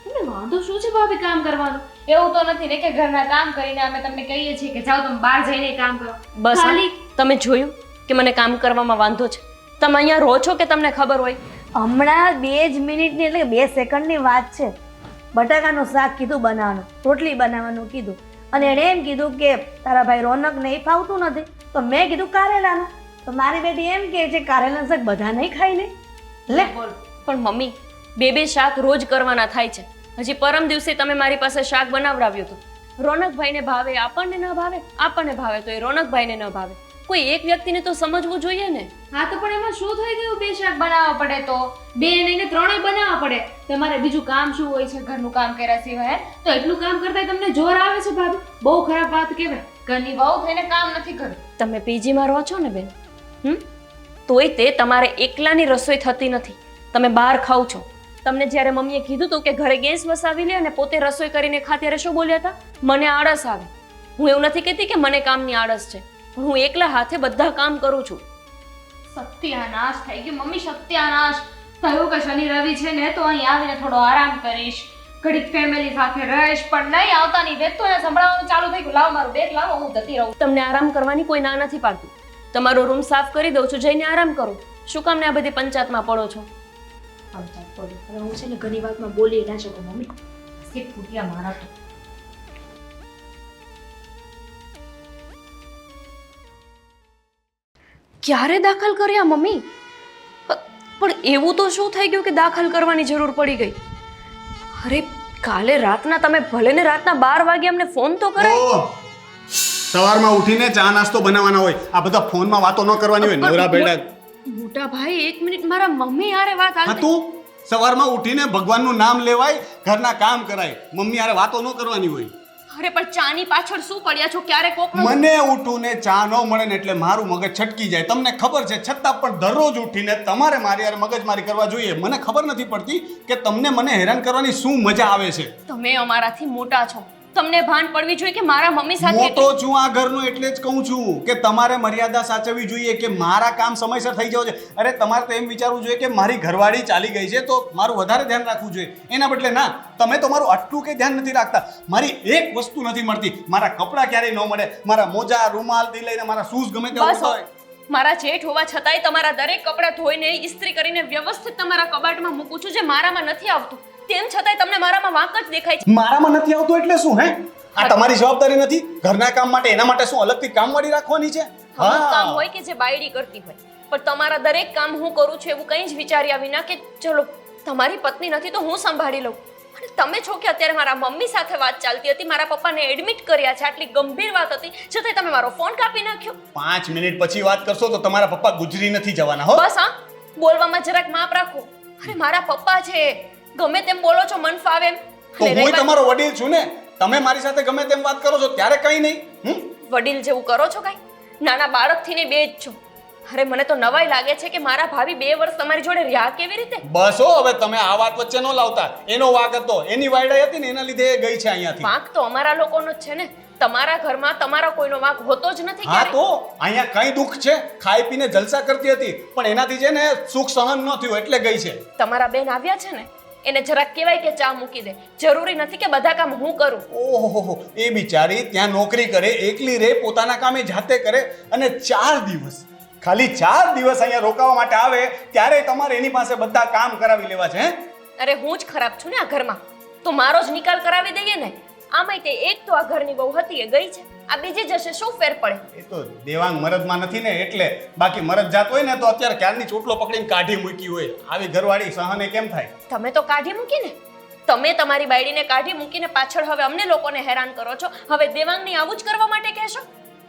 તમને વાંધો શું છે ભાભી કામ કરવાનું? એવું તો નથી ને કે ઘરના કામ કરીને અમે તમને કહીએ છીએ કે જાઓ તમે બહાર જઈને કામ કરો. બસ હા, ખાલી તમે જોયું કે મને કામ કરવામાં વાંધો છે? તમે અહીંયા રહો છો કે તમને ખબર હોય? હમણાં 2 જ મિનિટની એટલે 2 સેકન્ડની વાત છે. બટાકાનું શાક કીધું બનાવવાનું, રોટલી બનાવવાનું કીધું, અને એણે એમ કીધું કે તારા ભાઈ રોનક નહીં ફાવતું નથી, તો મેં કીધું કારેલાનું. તો મારી બેટી એમ કહે છે કારેલાનું શાક બધા નહીં ખાઈ લે. લે બોલ. પણ મમ્મી, બે શાક રોજ કરવાના થાય છે. હજી પરમ દિવસે તમે મારી પાસે શાક બનાવડાવ્યું હતું. રોનકભાઈને ભાવે, આપણને ન ભાવે, આપણને ભાવે તો એ રોનકભાઈને ન ભાવે. કોઈ એક વ્યક્તિને તો સમજવું જોઈએ ને. હા તો પણ એમાં શું થઈ ગયું? 2 શાક બનાવવા પડે તો 2 નહીં ને 3 બનાવવા પડે. તમારે બીજું કામ શું હોય છે ઘરનું કામ કર્યા સિવાય? તો એટલું કામ કરતા તમને જોર આવે છે ભાભી? બહુ ખરાબ વાત કહેવાય. ઘરની વહુ થઈને કામ નથી કરવું. તમે પીજીમાં રહો છો ને બેન, તોય તે તમારે એકલાની રસોઈ થતી નથી. તમે બહાર ખાવ છો. તમને જ્યારે મમ્મીએ કીધું હતું કે ઘરે ગેસ વસાવી લે અને પોતે રસોઈ કરીને ખા, ત્યારે શું બોલ્યા હતા? મને આળસ આવે. હું એવું નથી કહેતી કે મને કામની આળસ છે, પણ હું એકલા હાથે બધા કામ કરું છું. સત્યાનાશ થઈ ગયું મમ્મી, સત્યાનાશ થયું કે શનિ રવિ છે ને તો અહીં આવીને થોડો આરામ કરીશ, ઘડીક ફેમિલી સાથે રહીશ, પણ નહીં આવતાની વેત તો અહીંયા સંભળાવવાનું ચાલુ થઈ ગયું. લાવો મારું બેગ લાવો, હું જતી રહું. તમને આરામ કરવાની કોઈ ના નથી પાડતું. તમારો રૂમ સાફ કરી દઉં છું, જઈને આરામ કરો. શું કામ ને આ બધી પંચાયતમાં પડો છો? હવે હું છે ને ઘણી વાતમાં બોલી ના શકું મમ્મી. સીટ ફૂટ્યા મારા તો. ક્યારે દાખલ કર્યા મમ્મી? પણ એવું તો શું થઈ ગયું કે દાખલ કરવાની જરૂર પડી ગઈ? અરે કાલે રાતના તમે ભલે ને રાતના 12 વાગે અમને ફોન તો કરાય. ઓહ! સવારમાં ઉઠીને ચા નાસ્તો બનાવવાનો હોય, આ બધા ફોનમાં વાતો ન કરવાની હોય. નવરા બેડા. મોટા ભાઈ, 1 મિનિટ, મારા મમ્મી હારે વાત હા, હાલતી. તું સવારમાં ઉઠીને ભગવાનનું નામ લેવાય, ઘરના કામ કરાય, મમ્મી હારે વાતો ન કરવાની હોય. અરે પણ ચાની પાછળ શું પડ્યા છો? ક્યારે કોક મને ઉઠું ને ચા ન મળે ને એટલે મારું મગજ છટકી જાય. તમને ખબર છે, છતાં પણ દરરોજ ઉઠીને તમારે મારી યાર મગજમારી કરવા જોઈએ. મને ખબર નથી પડતી કે તમને મને હેરાન કરવાની શું મજા આવે છે. તમે અમારાથી મોટા છો, તમને ભાન પડવી જોઈએ કે મારા મમ્મી સાથે મોટો છું આ ઘરનો, એટલે જ કહું છું કે તમારે મર્યાદા સાચવવી જોઈએ કે મારા કામ સમયસર થઈ જવું જોઈએ. અરે તમારે તો એમ વિચારવું જોઈએ કે મારી ઘરવાળી ચાલી ગઈ છે તો મારું વધારે ધ્યાન રાખવું જોઈએ. એના બદલે ના, તમે તો મારું આટલું કંઈ ધ્યાન નથી રાખતા. મારી એક વસ્તુ નથી મળતી, મારા કપડાં ક્યારેય ન મળે, મારા મોજા રૂમાલથી લઈને મારા શૂઝ ગમે તે બસ હોય. મારા જેઠ હોવા છતાંય તમારા દરેક કપડાં ધોઈને ઇસ્ત્રી કરીને વ્યવસ્થિત તમારા કબાટમાં મૂકું છું, જે મારામાં નથી આવતું. તેમ છતાંય તમને મારામાં વાંક જ દેખાય છે. મારામાં નથી આવતું એટલે શું? હે, આ તમારી જવાબદારી નથી? ઘરના કામ માટે એના માટે શું અલગથી કામવાળી રાખવાની છે? અમુક કામ હોય કે જે બાયડી કરતી હોય, પણ તમારા દરેક કામ હું કરું છું એવું કંઈ જ વિચાર્યા વિના કે ચલો તમારી પત્ની નથી તો હું સંભાળી લઉં. અને તમે છો કે અત્યારે મારા મમ્મી સાથે વાત ચાલતી હતી, મારા પપ્પાને એડમિટ કર્યા છે, આટલી ગંભીર વાત હતી, છતાંય તમે મારો ફોન કાપી નાખ્યો. 5 મિનિટ પછી વાત કરશો તો તમારા પપ્પા ગુજરી નથી જવાના હો. બસ હા, બોલવામાં જરાક માપ રાખો. અરે મારા પપ્પા છે, ગમે તેમ બોલો છો મન ફાવે એમ. તો હું તમારો વડીલ છું ને, તમે મારી સાથે ગમે તેમ વાત કરો છો ત્યારે કંઈ નહીં. વડીલ જેવું કરો છો કાંઈ? નાના બાળકથી ને બે જ છો. અરે મને તો નવાઈ લાગે છે કે મારા ભાભી 2 વર્ષ તમારી જોડે રહ્યા કેવી રીતે? બસ હો, હવે તમે આ વાત વચ્ચે ન લાવતા. એનો વાંક હતો, એની વાયડાઈ હતી ને એના લીધે એ ગઈ છે અહીંયાથી. વાંક તો અમારા લોકોનો જ છે ને. તમારા ઘરમાં તમારા કોઈનો વાંક હોતો જ નથી હા ક્યારેય. તો અહીંયા કઈ દુઃખ છે? ખાઈ પીને જલસા કરતી હતી પણ એનાથી છે ને સુખ સહન ન થયું એટલે ગઈ છે. તમારા બેન આવ્યા છે ને, એને જરાક કહેવાય કે ચા મૂકી દે. જરૂરી નથી કે બધા કામ હું કરું. ઓહો, એ બિચારી ત્યાં નોકરી કરે, એકલી રહે, પોતાના કામે જાતે કરે અને 4 દિવસ, ખાલી 4 દિવસ અહીંયા રોકાવા માટે આવે ત્યારે તમારે એની પાસે બધા કામ કરાવી લેવા છે. અરે હું જ ખરાબ છું ને આ ઘરમાં, તો મારો જ નિકાલ કરાવી દઈએ ને. આમાંય તે એક તો આ ઘરની બહુ હતી એ ગઈ છે, આ બીજી જશે, શું ફેર પડે? એ તો દેવાંગ મરદમાં નથી ને એટલે. બાકી મરદ જાત હોય ને તો અત્યારે ક્યારની ચોટલો પકડીને કાઢી મૂકી હોય. આવી ઘરવાળી સહને કેમ થાય? તમે તો કાઢી મૂકીને. તમે તમારી બાયડીને કાઢી મૂકીને પાછળ હવે અમને લોકોને હેરાન કરો છો. હવે દેવાંગની આવું જ કરવા માટે કહેશો?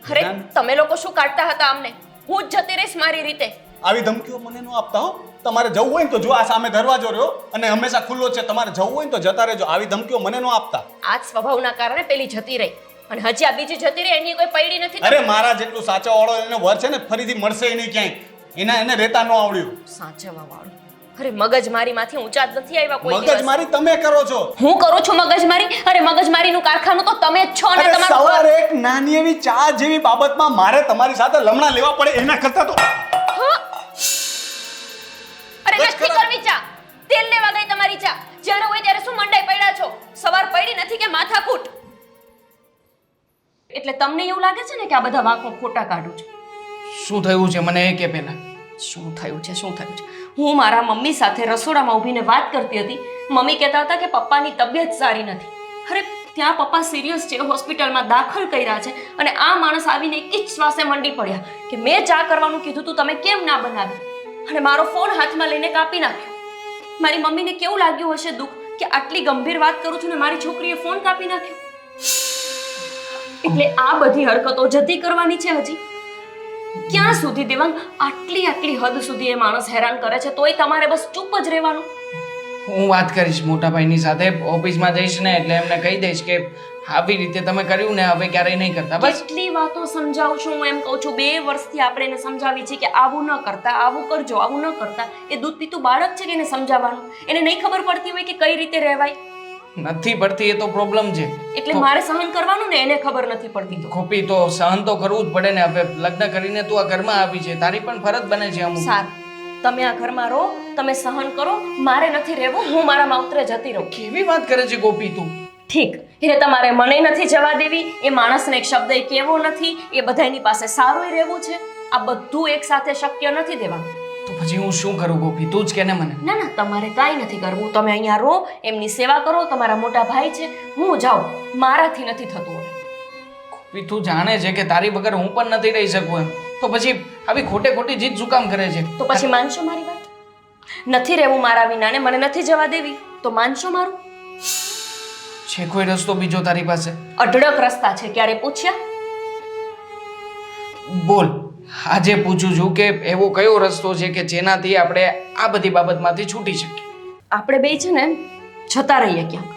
અરે હેરાન? તમે લોકો શું કાઢતા હતા અમને? હું જ જતી રહીશ મારી રીતે. આવી ધમકીઓ મને ન આપતા હો. તમારે જવું હોય ને તો જો આ સામે દરવાજો રહ્યો અને હંમેશા ખુલ્લો છે. તમારે જવું હોય ને તો જતા રહેજો. આવી ધમકીઓ મને ન આપતા. આ જ સ્વભાવના કારણે પેલી જતી રહી અને હજી આ બીજી જતી રહી, એની કોઈ પૈડી નથી. અરે મારા જેટલું સાચા વાળો એને વર છે ને ફરીથી મળશે નહીં ક્યાંય. એને રહેતા ન આવડ્યું. સાચવવા વાળું. અરે મગજમારીમાંથી ઊંચા જ નથી આવ્યા કોઈ દિવસ. મગજમારી તમે કરો છો. હું કરું છું મગજમારી? અરે મગજમારીનું કારખાનું તો તમે જ છો અને અરે તમારું ઘર. સવારે એક નાની એવી ચા જેવી બાબતમાં મારે તમારી સાથે લમણા લેવા પડે એના કરતા તો અરે બસ નથી ખરા. કરવી ચા. તેલ લેવા ગઈ તમારી ચા. જ્યારે હોય ત્યારે શું મંડાઈ પડ્યા છો? સવાર પડી નથી કે માથાકૂટ? એટલે તમને એવું લાગે છે ને કે આ બધા વાંકો ખોટા કાઢું છું? શું થયું છે મને એ કે પહેલા? શું થયું છે? હું મારા મમ્મી સાથે રસોડામાં ઊભીને વાત કરતી હતી. મમ્મી કહેતા હતા કે પપ્પાની તબિયત સારી નથી. અરે ત્યાં પપ્પા સિરિયસ છે, હોસ્પિટલમાં દાખલ કર્યા છે અને આ માણસ આવીને એક જ શ્વાસે મંડી પડ્યા કે મેં ચા કરવાનું કીધું તું, તમે કેમ ના બનાવી? અને મારો ફોન હાથમાં લઈને કાપી નાખ્યો. મારી મમ્મીને કેવું લાગ્યું હશે દુઃખ કે આટલી ગંભીર વાત કરું છું ને મારી છોકરીએ ફોન કાપી નાખ્યો. એટલે આ બધી હરકતો જતી કરવાની છે હજી? ક્યાં સુધી દેવાંગ? આટલી હદ સુધી એ માણસ હેરાન કરે છે તોય તમારે બસ ચૂપ જ રહેવાનું? હું વાત કરીશ મોટા ભાઈની સાથે, ઓફિસમાં જઈશ ને એટલે એમને કહી દઈશ કે આવી રીતે તમે કર્યું ને હવે ક્યારેય નહીં કરતા. બસ કેટલી વાતો સમજાવું છું હું, એમ કહું છું 2 વર્ષથી આપણે એને સમજાવી છે કે આવું ન કરતા, આવું કરજો, આવું ન કરતા. એ દૂધ પીતું બાળક છે કે એને સમજાવવાનું? એને નહીં ખબર પડતી હોય કે કઈ રીતે રહેવાય? નથી પડતી એ તો પ્રોબ્લેમ છે. એટલે મારે સહન કરવાનું ને, એને ખબર નથી પડતી તો. ખોપી તો સહન તો કરવું જ પડે ને. હવે લગ્ન કરીને તું આ ઘરમાં આવી છે, તારી પણ ફરજ બને છે અમુક. સારું, તમે આ ઘરમાં રહો, તમે સહન કરો, મારે નથી રહેવું. હું મારા માવતરે જતી રહું. કેવી વાત કરે છે ગોપી તું? ઠીક, એટલે તમારે મને નથી જવા દેવી, એ માણસને એક શબ્દ એ કહેવો નથી, એ બધાની પાસે સારું રહેવું છે. આ બધું એક સાથે શક્ય નથી દેવાનું. તો પછી હું શું કરું ગોપી? તું જ કે ને મને. ના ના, તમારે કાંઈ નથી કરવું. તમે અહીંયા રહો, એમની સેવા કરો. તમારા મોટા ભાઈ છે, હું જાઉં. મારાથી નથી થતું હવે. ગોપી તું જાણે છે કે તારી વગર હું પણ નથી રહી શકું એમ. તો પછી આવી ખોટી જીત શું કામ કરે છે? તો પછી માનશો મારી વાત? નથી રહેવું મારા વિના ને મને નથી જવા દેવી તો માનશો મારું? છે કોઈ રસ્તો બીજો તારી પાસે? અઢળક રસ્તા છે. ક્યારે પૂછ્યા? બોલ. આજે પૂછું છું કે એવો કયો રસ્તો છે કે જેનાથી આપણે આ બધી બાબતમાંથી છૂટી શકીએ? આપણે બે છે ને જતા રહીએ ક્યાંક.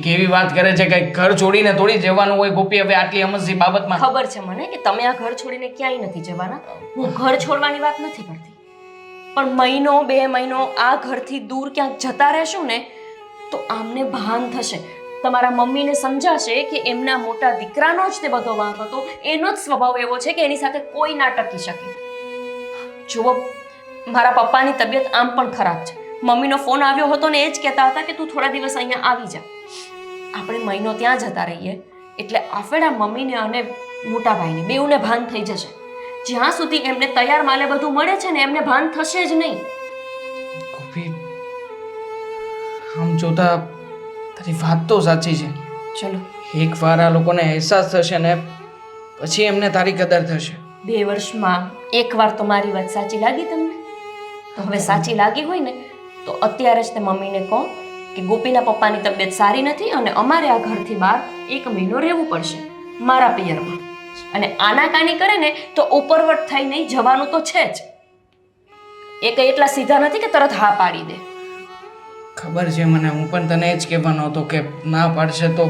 કેવી વાત કરે છે કે ઘર છોડીને થોડી જવાનું હોય ગોપી હવે આટલી અમસ્તી બાબતમાં? ખબર છે મને કે તમે આ ઘર છોડીને ક્યાંય નથી જવાના. હું ઘર છોડવાની વાત નથી કરતી, પણ મહિનો 2 મહિનો આ ઘરથી દૂર ક્યાંક જતા રહેશું ને તો આમને ભાન થશે. તમારા મમ્મીને સમજાશે કે એમના મોટા દીકરાનો જ તે બધો વાંક હતો. એનો જ સ્વભાવ એવો છે કે એની સાથે કોઈ ના ટકી શકે. જુઓ, મારા પપ્પાની તબિયત આમ પણ ખરાબ છે. મમ્મીનો ફોન આવ્યો હતો ને એ જ કહેતા હતા કે તું થોડા દિવસ અહીંયા આવી જા. આપણે મહિનો ત્યાં જતા રહીએ એટલે આફેડા મમ્મીને અને મોટા ભાઈને બેઉને ભાન થઈ જશે. જ્યાં સુધી એમને તૈયાર માલે બધું મળે છે ને એમને ભાન થશે જ નહીં. ગોપી આમ જોતા તારી વાત તો સાચી છે. ચલો, એકવાર આ લોકોને અહેસાસ થશે ને પછી એમને તારી કદર થશે. 2 વર્ષમાં એકવાર તો મારી વાત સાચી લાગી તમને? તો હવે સાચી લાગી હોય ને તો અત્યારે જ તે મમ્મીને કહો કે ગોપીના પપ્પાની તબિયત સારી નથી અને અમારે આ ઘરથી બહાર 1 મહિનો રહેવું પડશે મારા પિયરમાં. અને આનાકાની કરે ને તો ઉપરવટ થઈને જવાનું તો છે જ. એ કંઈ એટલા સીધા નથી કે તરત હા પાડી દે. ખબર છે મને, હું પણ તને જ કહેવાનો હતો કે ના પાડશે તો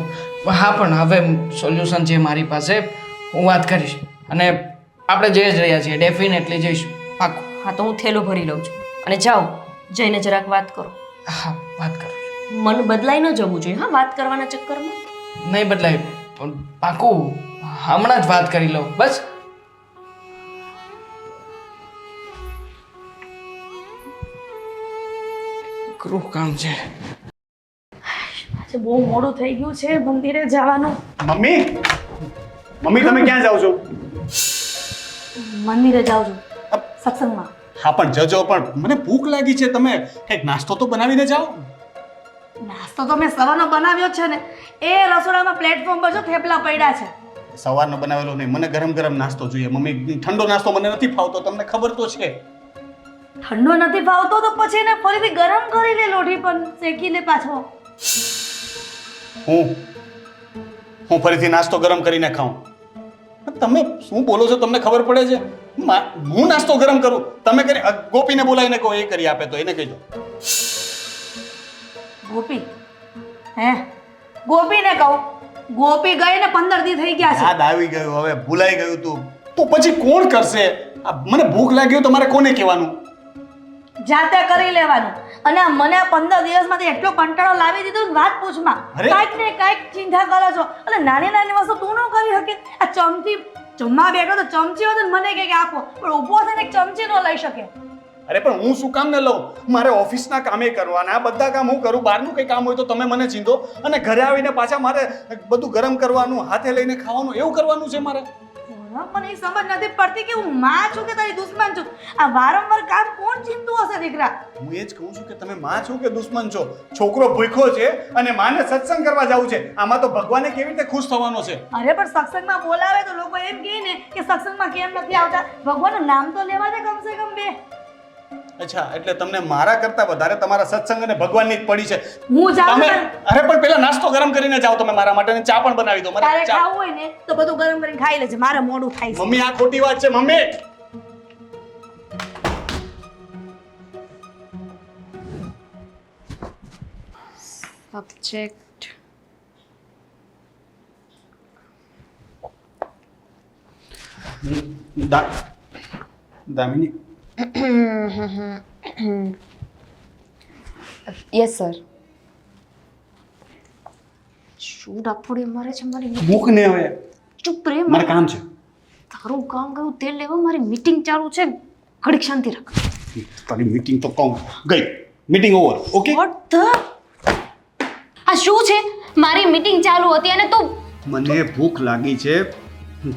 હા, પણ હવે સોલ્યુશન છે મારી પાસે, હું વાત કરીશ અને આપણે જઈ જ રહ્યા છીએ, ડેફિનેટલી જઈશું, પાક્કું. હા તો હું થેલો ભરી લઉં છું અને જાઓ જઈને જરાક વાત કરો. હા, વાત કરું છું. મન બદલાઈ ન જવું જોઈએ હા વાત કરવાના ચક્કરમાં. નહીં બદલાય, પણ પાક્કું હમણાં જ વાત કરી લઉં બસ. ગૃહ કામ છે. આજે બહુ મોડું થઈ ગયું છે મંદિરે જવાનું. મમ્મી મમ્મી તમે ક્યાં જાઓ છો? મંદિરે જાઉં છું સત્સંગમાં. હા પણ જજો, પણ મને ભૂખ લાગી છે, તમે કંઈક નાસ્તો તો બનાવીને જાઓ. નાસ્તો તો મેં સવારનો બનાવ્યો છે ને, એ રસોડામાં પ્લેટફોર્મ પર જો થેપલા પડ્યા છે. સવારનો બનાવેલો નહીં, મને ગરમ ગરમ નાસ્તો જોઈએ મમ્મી. ઠંડો નાસ્તો મને નથી ફાવતો, તમને ખબર તો છે. ઠંડો નથી ભાવતો તો પછી એને ફરીથી ગરમ કરી લે, લોઢી પર શેકી લે પાછો. હું ફરીથી નાસ્તો ગરમ કરીને ખાઉં? તમે શું બોલો છો, તમને ખબર પડે છે? હું નાસ્તો ગરમ કરું, તમે કરી ગોપીને બોલાવીને કહો, એ કરી આપે તો એને કહેજો. ગોપી હે ગોપીને કહું? ગોપી ગઈ ને 15 દી થઈ ગયા છે. યાદ આવી ગયું, હવે ભૂલાઈ ગયું તું તો પછી કોણ કરશે? મને ભૂખ લાગી તો મારે કોને કહેવાનું? જાતે કરી લેવાનું. અને આ મને 15 દિવસમાંથી એટલો કંટાળો લાવી દીધો ને વાત પૂછમાં. અરે! કાંઈક ને કાંઈક ચિંતા કરો છો. અને નાની નાની વસ્તુ તું ન કરી શકે. આ ચમચી જમવા બેઠો તો ચમચી હોત ને મને કે આપો, પણ ઊભો થઈને એક ચમચી ન લઈ શકે. અરે પણ હું શું કામ ને લઉં? મારે ઓફિસના કામે કરવાના, આ બધા કામ હું કરું. બહારનું કંઈ કામ હોય તો તમે મને ચીંધો, અને ઘરે આવીને પાછા મારે બધું ગરમ કરવાનું, હાથે લઈને ખાવાનું, એવું કરવાનું છે મારે. મને એ સમજ નથી પડતી કે હું માં છું કે તારી દુશ્મન છું. આ વારંવાર કામ કોણ ચીંધતું હશે દીકરા? હું એ જ કહું છું કે તમે માં છો કે દુશ્મન છો? છોકરો ભૂખ્યો છે અને માને સત્સંગ કરવા જવું છે, આમાં તો ભગવાને કેવી રીતે ખુશ થવાનો છે? અરે પણ સત્સંગમાં બોલાવે તો લોકો એમ કહે ને કે સત્સંગમાં કેમ નથી આવતા? ભગવાનનું નામ તો લેવા દે કમસે કમ બે. અચ્છા, એટલે તમને મારા કરતા વધારે તમારા સત્સંગ અને ભગવાનની જ પડી છે. હું જાઉં તમે ને, અરે પણ પેલા નાસ્તો ગરમ કરીને જાઓ તમે મારા માટે, અને ચા પણ બનાવી દો. તારે મારે ચા. ખાવું હોય ને તો બધું ગરમ કરીને ખાઈ લેજે, મારે મોડું થાય છે. મમ્મી આ ખોટી વાત છે mummy. Subject Damini yes sir. શું ડાફોડી મારે છે મારી? મૂક ને હવે, ચૂપ રે, મારે કામ છે. તારું કામ ગયું તેલ લેવા, મારી મીટિંગ ચાલુ છે, ઘડીક શાંતિ રાખ. તારી મીટિંગ તો કહું ગઈ, meeting over. Okay, vote the? આ શું છે? મારી મીટિંગ ચાલુ હતી અને તું મને ભૂખ લાગી છે,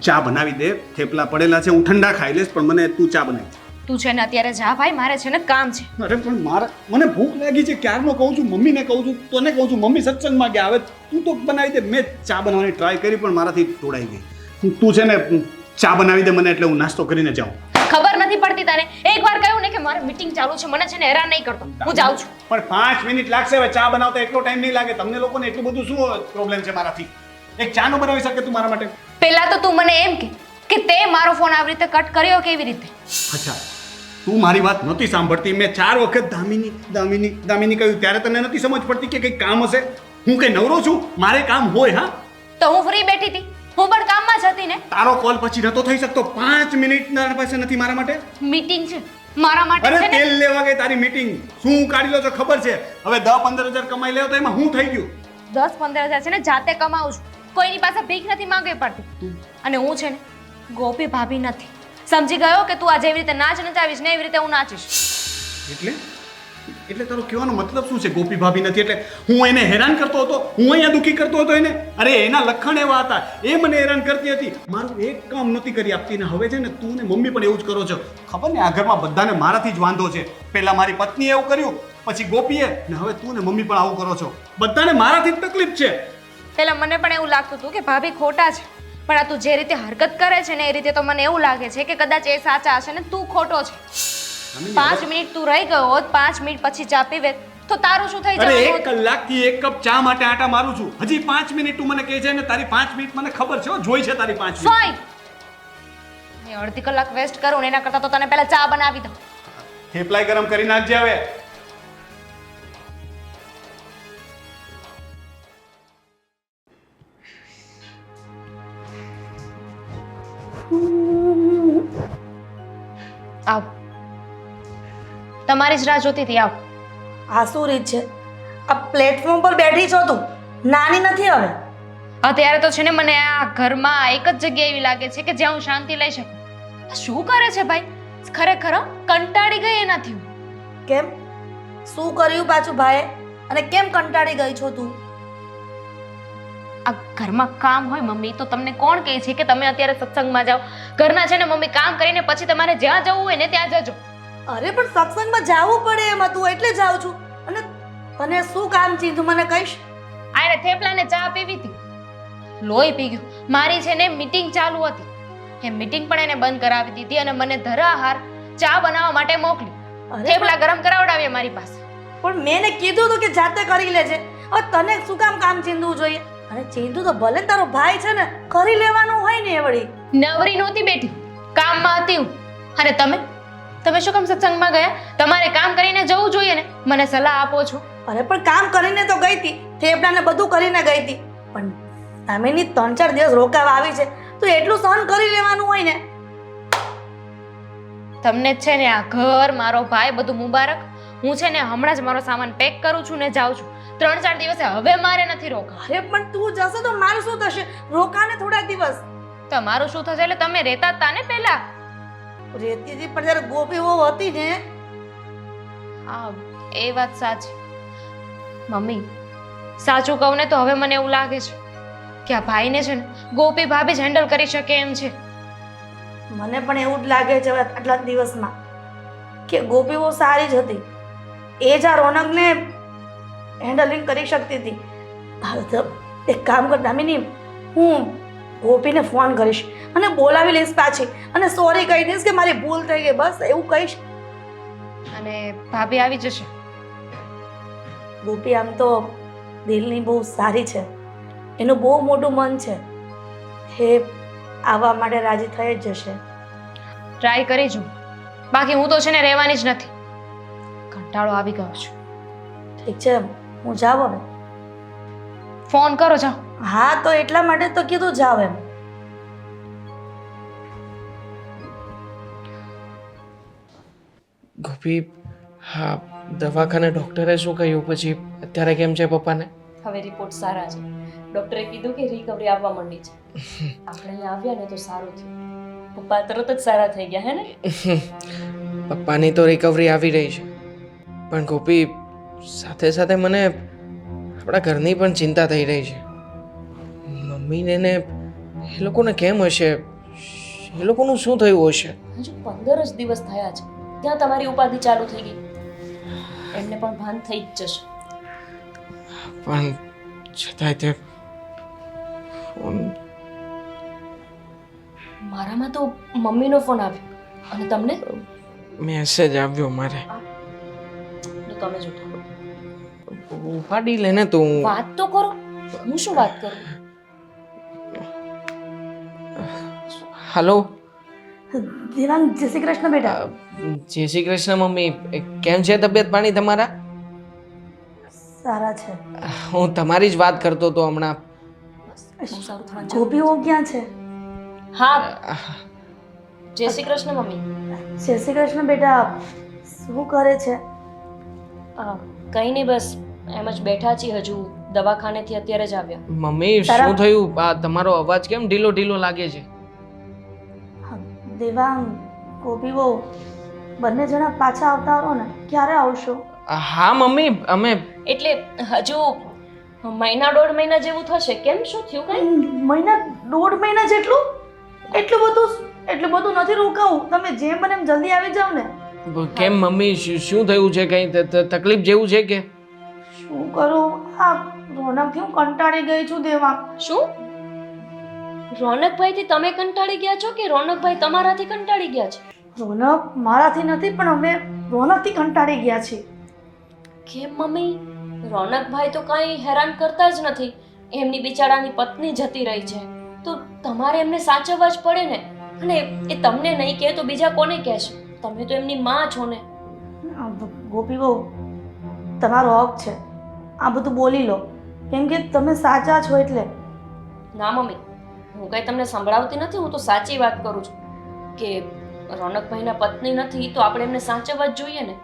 ચા બનાવી દે. થેપલા પડેલા છે, હું ઠંડા ખાઈ લઈશ, પણ મને તું ચા બનાવી. તું છે ને અત્યારે જા ભાઈ, મારે છે ને કામ છે. અરે પણ મને ભૂખ લાગી છે ક્યારનો કહું છું, મમ્મીને કહું છું, તને કહું છું, મમ્મી સત્સંગમાં ગયા, હવે તું તો બનાવી દે. મેં ચા બનાવવાની ટ્રાય કરી પણ મારાથી તોડાઈ ગઈ. તું છે ને ચા બનાવી દે મને, એટલે હું નાસ્તો કરીને જાઉં. ખબર નથી પડતી તને? એકવાર કહ્યું ને કે મારે મીટિંગ ચાલુ છે, મને છે ને હેરાન નહીં કરતો, હું જાઉં છું. પણ 5 મિનિટ લાગશે, હવે ચા બનાવતા એટલો ટાઈમ નહીં લાગે. તમને લોકોને એટલું બધું શું પ્રોબ્લેમ છે મારાથી? એક ચા નો બનાવી શકે તું મારા માટે? પહેલા તો તું મને એમ કે તે મારો ફોન આવી રીતે કટ કર્યો કેવી રીતે? અચ્છા, તું મારી વાત નહોતી સાંભળતી. મેં 4 વખત દામિની દામિની દામિની કહ્યું, ત્યારે તને નથી સમજ પડતી કે કંઈક કામ હશે? હું કઈ નવરો છું? મારે કામ હોય. હા, તો હું ફ્રી બેઠી હતી, હું પણ કામમાં જ હતી ને. તારો કોલ પછી નતો થઈ શકતો? 5 મિનિટ તારા પાસે નથી મારા માટે? મીટિંગ છે મારા માટે અરે છે ને. તેલ લેવા ગઈ તારી મીટિંગ, શું કાઢી લો છો ખબર છે? હવે 10-15 હજાર કમાઈ લેવો તો એમાં હું થઈ ગયું? 10-15 હજાર છે ને જાતે કમાઉં છું, કોઈની પાસે ભીખ નથી માંગવી પડતી. અને હું છે ને ગોપી ભાભી નથી, સમજી ગયો કે તું આ જેવી રીતે નાચ નચાવીશ ને એવી રીતે હું નાચીશ. એટલે તારો કહેવાનો મતલબ શું છે? ગોપી ભાભી નથી એટલે હું એને હેરાન કરતો હતો, હું અહીંયા દુખી કરતો હતો એને? અરે એના લખણ એવા હતા, એ મને હેરાન કરતી હતી, મારું એક કામ નહોતી કરી આપતી. ને હવે છે ને તું ને મમ્મી પણ એવું જ કરો છો. ખબર ને, આ ઘરમાં બધાને મારાથી જ વાંધો છે. પહેલા મારી પત્નીએ એવું કર્યું, પછી ગોપીએ, ને હવે તું ને મમ્મી પણ આવું કરો છો. બધાને મારાથી જ તકલીફ છે. પહેલા મને પણ એવું લાગતું હતું કે ભાભી ખોટા છે, પણ આ તું જે રીતે હરકત કરે છે ને એ રીતે તો મને એવું લાગે છે કે કદાચ એ સાચા હશે ને તું ખોટો છે. 5 મિનિટ તું રહી ગયો હોત, 5 મિનિટ પછી ચા પીવે તો તારું શું થઈ અરે જવાનું? 1 કલાકથી 1 કપ ચા માટે આટા મારું છું, હજી 5 મિનિટ તું મને કહે છે ને તારી 5 મિનિટ મને ખબર છે, જોઈ છે તારી 5 મિનિટ. ફાઈન, મેં અડધી કલાક વેસ્ટ કરું ને એના કરતા તો તને પહેલા ચા બનાવી દઉં. થેપલાય ગરમ કરી નાખજે હવે. આવ, તમારી જ રાહ જોતી હતી. આવ. આ શું રીત છે? આ પ્લેટફોર્મ પર બેઠી છો તું, નાની નથી હવે. અત્યારે તો છે ને મને આ ઘરમાં એક જ જગ્યા એવી લાગે છે કે જ્યાં હું શાંતિ લઈ શકું. આ શું કરે છે ભાઈ? ખરેખર કંટાળી ગઈ એનાથી હું. કેમ? શું કર્યું પાછું ભાઈએ? અને કેમ કંટાળી ગઈ છો તું? આ ઘરમાં કામ હોય મમ્મી તો તમને કોણ કહે છે કે તમે અત્યારે સત્સંગમાં જાઓ? ઘરના છે ને મમ્મી કામ કરીને પછી તમારે જ્યાં જવું હોય ને ત્યાં જજો. અરે પણ સત્સંગમાં જાવું પડે એમાં, તું એટલે જાઉં છું. અને તને શું કામ ચીધું મને કહીશ? આને થેપલાને ચા પીવી હતી, લોહી પી ગયું. મારી છે ને મીટિંગ ચાલુ હતી, એ મીટિંગ પણ એને બંધ કરાવી દીધી અને મને ધરાહાર ચા બનાવવા માટે મોકલી. અરે થેપલા ગરમ કરાવડાવ્યા મારી પાસે. પણ મેં એને કીધું હતું કે જાતે કરી લેજે. હવે તને શું કામ ચીંધવું જોઈએ? અને ચીંધું તો ભલે તારો ભાઈ છે ને, કરી લેવાનું હોય ને. એ વળી નવરી નહોતી બેઠી, કામમાં હતી હું. અને તમે શું કામ સત્સંગમાં ગયા? તમારે કામ કરીને જવું જોઈએ ને. મને સલાહ આપો છો? અરે પણ કામ કરીને તો ગઈ હતી, થેપલાને બધું કરીને ગઈ હતી. પણ તામેની 3-4 દિવસ રોકાવા આવી છે તો એટલું સહન કરી લેવાનું હોય ને. તમને જ છે ને આ ઘર, મારો ભાઈ બધું મુબારક. હું છે ને હમણાં જ મારો સામાન પેક કરું છું ને જાઉં છું. 3-4 દિવસે હવે મારે નથી રોકાવું. અરે પણ તું જશે તો મારું શું થશે? રોકાને થોડા દિવસ. તમારું શું થશે? એટલે તમે રહેતા હતા ને પહેલા. રેતી હતી પણ જ્યારે ગોપી બહુ હતી ને. હા, એ વાત સાચી. મમ્મી, સાચું કહું ને તો હવે મને એવું લાગે છે કે આ ભાઈને છે ને ગોપી ભાભી જ હેન્ડલ કરી શકે એમ છે. મને પણ એવું જ લાગે છે હવે આટલા દિવસમાં કે ગોપી બહુ સારી જ હતી. એ જ આ રોનકને હેન્ડલિંગ કરી શકતી હતી. હવે તો એક કામ કર દામિની, હું ગોપીને ફોન કરીશ અને બોલાવી લઈશ પાછી અને સોરી કહી દઈશ કે મારી ભૂલ થઈ ગઈ, બસ એવું કહીશ. અને ભાભી આવી જશે. ગોપી આમ તો દિલની બહુ સારી છે, એનું બહુ મોટું મન છે. એ આવવા માટે રાજી થઈ જ જશે. ટ્રાય કરી જો, બાકી હું તો છે ને રહેવાની જ નથી. કંટાળો આવી ગયો છે. ઠીક છે, હું જાઉં હવે. ફોન કરો, જાઓ. હા તો એટલા માટે તો કીધું જાવ એમ. ગોપી, હા, દવાખાને ડૉક્ટરે શું કહ્યું પછી? અત્યારે કેમ છે પપ્પાને? હવે રિપોર્ટ સારા છે. ડૉક્ટરે કીધું કે રિકવરી આવવા માંડી છે. આપણે અહીંયા આવ્યા ને તો સારું થયું. પપ્પા તરત જ સારા થઈ ગયા હે ને? પપ્પાની તો રિકવરી આવી રહી છે, પણ ગોપી સાથે સાથે મને આપણા ઘરની પણ ચિંતા થઈ રહી છે. મમ્મીને ને એ લોકોને કેમ હશે? એ લોકોનું શું થયું હશે? હજુ 15 જ દિવસ થયા છે ત્યાં તમારી ઉપાધિ ચાલુ થઈ ગઈ. એમને પણ ભાન થઈ જ જશે. પણ છતાંય તે ફોન મારામાં તો મમ્મીનો ફોન આવ્યો અને તમને મેસેજ આવ્યો મારે. તો તમે જ ઉઠાવો. ઉપાડી લે ને તું. વાત તો કરો. હું શું વાત કરું? હલો. દેવાંગ, જય શ્રી કૃષ્ણ બેટા. જય શ્રી કૃષ્ણ મમ્મી. કેમ છે તબિયત પાણી તમારા? સારા છે. હું તમારી જ વાત કરતો હતો હમણાં. બહુ સારું થવાનું છે. ગોપીઓ ક્યાં છે? હા, જય શ્રી કૃષ્ણ મમ્મી. જય શ્રી કૃષ્ણ બેટા. શું કરે છે? કંઈ નહીં, બસ એમ જ બેઠા છીએ. હજુ દવાખાનેથી અત્યારે જ આવ્યા. મમ્મી શું થયું? આ તમારો અવાજ કેમ ઢીલો ઢીલો લાગે છે? દેવાંગ, ગોપીઓ બંને જણા પાછા આવતા રહો ને. ક્યારે આવશો? હા મમ્મી, અમે એટલે હજુ મહિના 1.5 મહિના જેવું થશે. કેમ, શું થયું? કઈ મહિના 1.5 મહિના જેટલું? એટલું બધું નથી રોકાવું. તમે જેમ બને એમ જલ્દી આવી જાવ ને. કેમ મમ્મી, શું થયું છે? કઈ તકલીફ જેવું છે કે? શું કરું? આ રોનકથી હું કંટાળી ગઈ છું દેવાંગ. શું? રોનકભાઈથી તમે કંટાળી ગયા છો કે રોનકભાઈ તમારાથી કંટાળી ગયા છે? રોનક મારાથી નથી, પણ અમે રોનકથી કંટાળી ગયા છીએ. કેમ મમ્મી? રોનકભાઈ તો કાંઈ હેરાન કરતા જ નથી. એમની બિચારાની પત્ની જતી રહી છે તો તમારે એમને સાચવવા જ પડે ને. અને એ તમને નહીં કહે તો બીજા કોને કહેશે? તમે તો એમની માં છો ને. ગોપી બહુ, તમારો હક છે, આ બધું બોલી લો, કેમ કે તમે સાચા છો એટલે. ના મમ્મી, હું કાંઈ તમને સંભળાવતી નથી. હું તો સાચી વાત કરું છું. કે રોનકભાઈના પત્ની નથી તો આપણે એમને સાચવવા જ જોઈએ ને.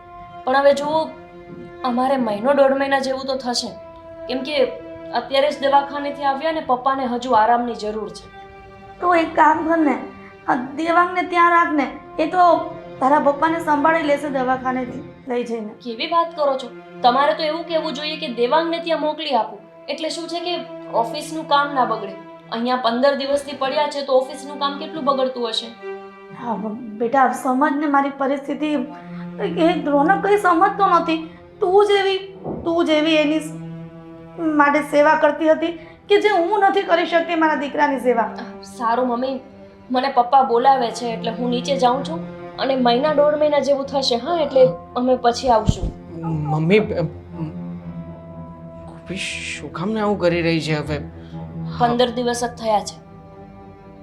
પણ હવે જુઓ, અમારે મહિનો 1.5 મહિના જેવું તો થશે, કેમ કે અત્યારે જ દવાખાનેથી આવ્યા ને પપ્પાને હજુ આરામની જરૂર છે. તો એક કામ કર ને, આ દેવાંગને ત્યાં રાખ ને, એ તો તારા પપ્પાને સંભાળી લેશે દવાખાનેથી લઈ જઈને. કેવી વાત કરો છો? તમારે તો એવું કહેવું જોઈએ કે દેવાંગને ત્યાં મોકલી આપું. એટલે શું છે કે ઓફિસનું કામ ના બગડે. અહીંયા 15 દિવસથી પડ્યા છે તો ઓફિસનું કામ કેટલું બગડતું હશે. હા બેટા, સમજ ને મારી પરિસ્થિતિ. એ રોનક કંઈ સમજતો નથી. તું જેવી એની માટે સેવા કરતી હતી કે જે હું નથી કરી શકતી મારા દીકરાની સેવા. સારું મમ્મી, મને પપ્પા બોલાવે છે એટલે હું નીચે જાઉં છું અને મહિના 1.5 મહિના જેવું થશે. હા, એટલે અમે પછી આવશું. મમ્મી ગોપી શું કામ ને આવું કરી રહી છે હવે? 15 દિવસ જ થયા છે.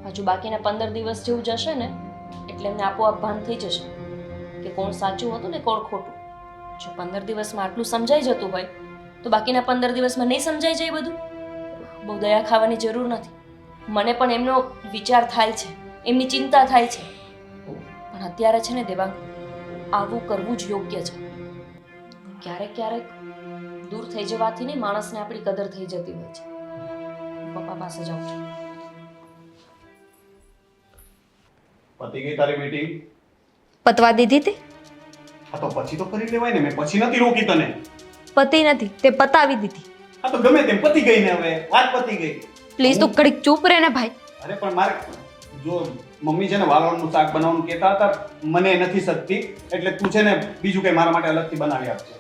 હજુ બાકીના 15 દિવસ જેવું જશે ને એટલે એમને આપોઆપ ભાન થઈ જશે કે કોણ સાચું હતું ને કોણ ખોટું. જો 15 દિવસમાં આટલું સમજાઈ જતું હોય તો બાકીના 15 દિવસમાં નહીં સમજાઈ જાય બધું. બહુ દયા ખાવાની જરૂર નથી. મને પણ એમનો વિચાર થાય છે, એમની ચિંતા થાય છે, પણ અત્યારે છે ને દેવાંગ, આવું કરવું જ યોગ્ય છે. ક્યારેક ક્યારેક દૂર થઈ જવાથી ને માણસને આપણી કદર થઈ જતી હોય છે. પપ્પા પાસે જાઉં છું. પતી ગઈ તારી મીટિંગ? પતવા દીધી તે હા તો પછી તો કરી લેવાય ને, મેં પછી નથી રોકી તને. પતી નથી, તે પતાવી દીધી. હા તો ગમે તેમ પતી ગઈ ને, હવે વાત પતી ગઈ. પ્લીઝ તું ઘડીક ચૂપ રહે ને ભાઈ. અરે પણ મારે જો મમ્મી છે ને વાલોળનું શાક બનાવવાનું કહેતા હતા, મને નથી શકતી, એટલે તું છે ને બીજું કંઈ મારા માટે અલગથી બનાવી આપજે.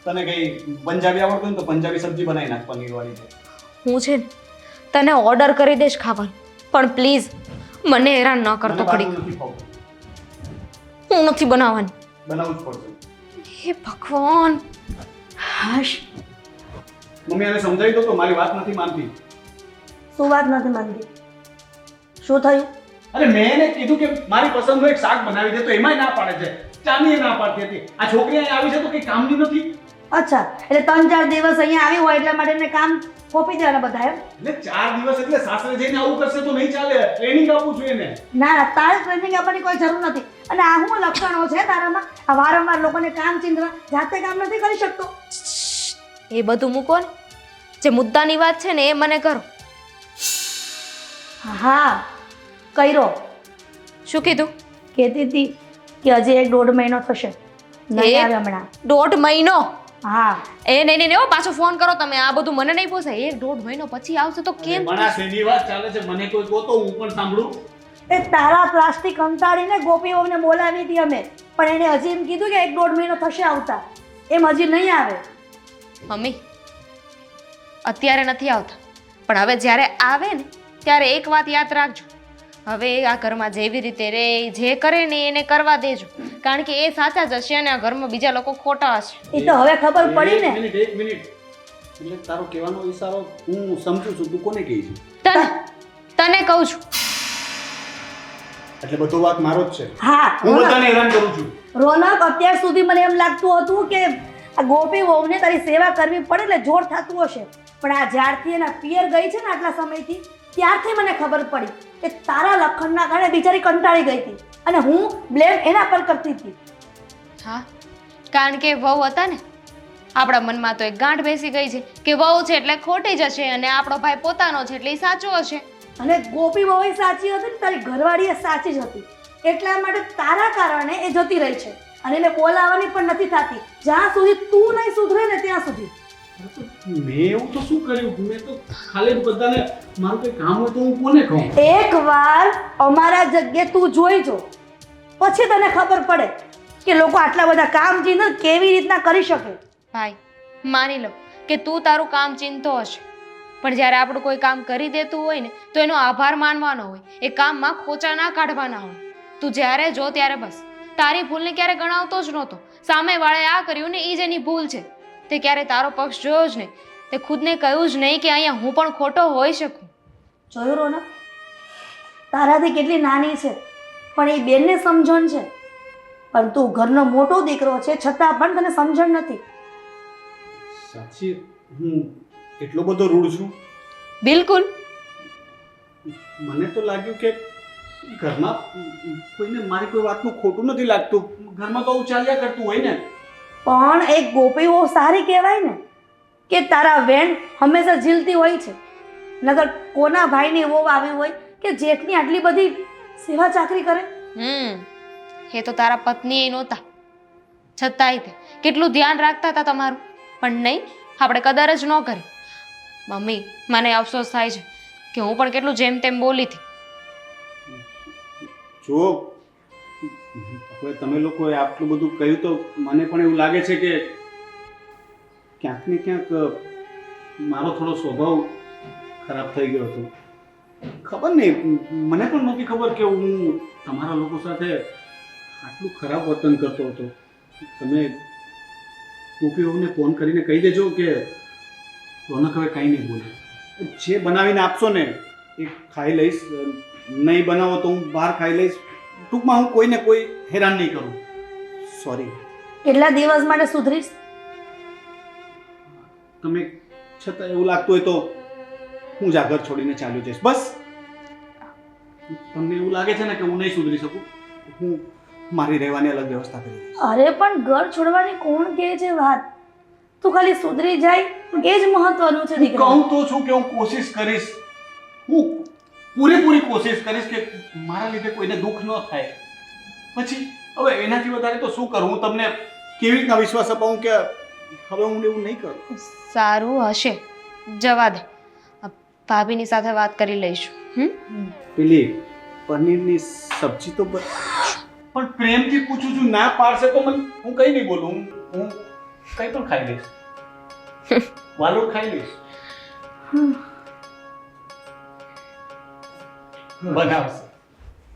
તને કંઈ પંજાબી આવડતું ને તો પંજાબી સબ્જી બનાવી નાખ પનીરવાળી છે. હું છે ને તને ઓર્ડર કરી દઈશ ખાવાનું, પણ પ્લીઝ મને હેરાન ન કરતો મને ઘડીક. બારનું નથી ખાવું. હું નથી બનાવવાની. બનાવવું જ પડશે. હે ભગવાન. હાશ, મમ્મી આને સમજાવી દો તો મારી વાત નથી માનતી. શું વાત નથી માનતી? શું થયું? અરે મેં એને કીધું કે મારી પસંદનું એક શાક બનાવી દે તો એમાંય ના પાડે છે. ચાની ના પાડતી હતી. આ છોકરી અહીં આવી છે તો કંઈ કામની નથી. અચ્છા, એટલે 3-4 દિવસ અહીંયા આવી હોય એટલા માટે એને કામ સોંપી દેવાના બધા એમ? એટલે 4 દિવસ એટલે સાસરે જઈને આવું કરશે તો નહીં ચાલે. ટ્રેનિંગ આપવું જોઈએ ને. ના ના, તારે ટ્રેનિંગ આપવાની કોઈ જરૂર નથી. અને આ શું લક્ષણો છે તારામાં? આ વારંવાર લોકોને કામ ચીંધવા, જાતે કામ નથી કરી શકતો? એ બધું મૂકો ને, જે મુદ્દાની વાત છે ને એ મને કરો. હા, કર્યો. શું કીધું? કહેતી હતી કે હજી 1-1.5 મહિનો થશે. નહીં આવે હમણાં. 1.5 મહિનો? હા, એ નહીં પાછો ફોન કરો તમે. આ બધું મને નહીં પોસાય. 1-1.5 મહિનો પછી આવશે તો કેમ? પણ આ શેની વાત ચાલે છે? મને કોઈ કહો તો હું પણ સાંભળું. એ તારા પ્લાસ્ટિક કંટાળીને ગોપીઓને બોલાવી હતી અમે, પણ એને હજી એમ કીધું કે 1-1.5 મહિનો થશે આવતા. એમ હજી નહીં આવે. મમ્મી અત્યારે નથી આવતા, પણ હવે જ્યારે આવે ને ત્યારે એક વાત યાદ રાખજો. હવે આ ઘરમાં જેવી રીતે રે, જે કરે ને એને કરવા દેજો, કારણ કે એ સાચા જ હશે અને આ ઘરમાં બીજા લોકો ખોટા હશે. એ તો હવે ખબર પડી ને. એક મિનિટ. એટલે તારો કહેવાનો ઈશારો હું સમજુ છું. તું કોને કહી છે? તને કહું છું. એટલે બધો વાત મારો જ છે. હા, હું બધાને હેરાન કરું છું. રોનક, અત્યાર સુધી મને એમ લાગતું હતું કે આ ગોપી વહુને તારી સેવા કરવી પડે એટલે જોર થતું હશે, પણ આ જ્યારથી એના પિયર ગઈ છે ને આટલા સમયથી, ત્યારથી મને ખબર પડી કે તારા લખણના કારણે બિચારી કંટાળી ગઈ હતી અને હું બ્લેમ એના પર કરતી હતી. હા, કારણ કે વહુ હતા ને, આપણા મનમાં તો એક ગાંઠ બેસી ગઈ છે કે વહુ છે એટલે ખોટી જ હશે અને આપણો ભાઈ પોતાનો છે એટલે એ સાચો હશે. અને ગોપી વહુ સાચી હતી ને તારી ઘરવાળી એ સાચી જ હતી, એટલા માટે તારા કારણે એ જતી રહી છે અને એને બોલાવવાની પણ નથી થતી જ્યાં સુધી તું નહીં સુધરે ને ત્યાં સુધી. મેં એવું તો શું કર્યું? મેં તો ખાલી બધાને મારું કંઈ કામ હોય તો હું કોને કહું? એકવાર અમારા જગ્યાએ તું જોઈ જો, પછી તને ખબર પડે કે લોકો આટલા બધા કામ ચીન કેવી રીતના કરી શકે. ભાઈ માની લો કે તું તારું કામ ચિંતો હશે, પણ જ્યારે આપણું કોઈ કામ કરી દેતું હોય ને તો એનો આભાર માનવાનો હોય, એ કામમાં ખોચા ના કાઢવાના હોય. તું જ્યારે જો ત્યારે બસ તારી ભૂલને ક્યારે ગણાવતો જ નહોતો. સામેવાળાએ આ કર્યું ને એ જ એની ભૂલ છે. તે ક્યારે તારો પક્ષ જોયો જ નહીં. તે ખુદને કહ્યું જ નહીં કે અહીંયા હું પણ ખોટો હોઈ શકું. જોયું રોનક, તારાથી કેટલી નાની છે પણ એ બેનને સમજણ છે, પણ તું ઘરનો મોટો દીકરો છે છતાં પણ તને સમજણ નથી. સાચી હું એટલો બધો રૂડ છું? બિલકુલ. મને તો લાગ્યું કે ઘરમાં કોઈને મારી કોઈ વાતનું ખોટું નથી લાગતું. ઘરમાં તો આવું ચાલ્યા કરતું હોય ને. પણ એક ગોપી બહુ સારી કહેવાય ને, કે તારા વેણ હંમેશા ઝીલતી હોય છે. નગર કોના ભાઈની વહુ આવી હોય કે જેઠની આટલી બધી સેવા ચાકરી કરે. એ તો તારા પત્ની એ નહોતા, છતાંય તે કેટલું ધ્યાન રાખતા હતા તમારું, પણ નહીં, આપણે કદર જ ન કરી. મમ્મી, મને અફસોસ થાય છે કે હું પણ કેટલું જેમ તેમ બોલી હતી. જો હવે તમે લોકોએ આટલું બધું કહ્યું તો મને પણ એવું લાગે છે કે ક્યાંક ને ક્યાંક મારો થોડો સ્વભાવ ખરાબ થઈ ગયો હતો. ખબર નહીં, મને પણ નહોતી ખબર કે હું તમારા લોકો સાથે આટલું ખરાબ વર્તન કરતો હતો. તમે ગોપીઓને ફોન કરીને કહી દેજો કે રોનક હવે કંઈ નહીં બોલે. જે બનાવીને આપશો ને એ ખાઈ લઈશ, નહીં બનાવો તો હું બહાર ખાઈ લઈશ. ટૂંકમાં હું કોઈને કોઈ હેરાન નહીં કરું. સોરી. કેટલા દિવસ માટે સુધરીશ? તમે છતાં એવું લાગતું હોય તો હું જ આ ઘર છોડીને ચાલ્યો જઈશ. બસ તમને એવું લાગે છે ને કે હું નહીં સુધરી શકું, હું મારી રહેવાની અલગ વ્યવસ્થા કરી દઈશ. અરે પણ ઘર છોડવાની કોણ કહે છે વાત? તું ખાલી સુધરી જાય એ જ મહત્વનું છે દીકરા. કહું તો છું કે હું કોશિશ કરીશ, હું પૂરેપૂરી કોશિશ કરીશ કે મારા લીધે કોઈને દુઃખ ન થાય. પછી હવે એનાથી વધારે તો શું કરું? હું તમને કેવી રીતના વિશ્વાસ અપાવું કે હવે હું એવું નહીં કરું? સારું હશે, જવા દે, ભાભીની સાથે વાત કરી લઈશું. પેલી પનીરની સબ્જી તો પણ પ્રેમથી પૂછું છું, ના પાડશે તો મને હું કંઈ નહીં બોલું. હું કંઈ પણ ખાઈ લઈશ, વાલોડ ખાઈ લઈશ. બનાવશે.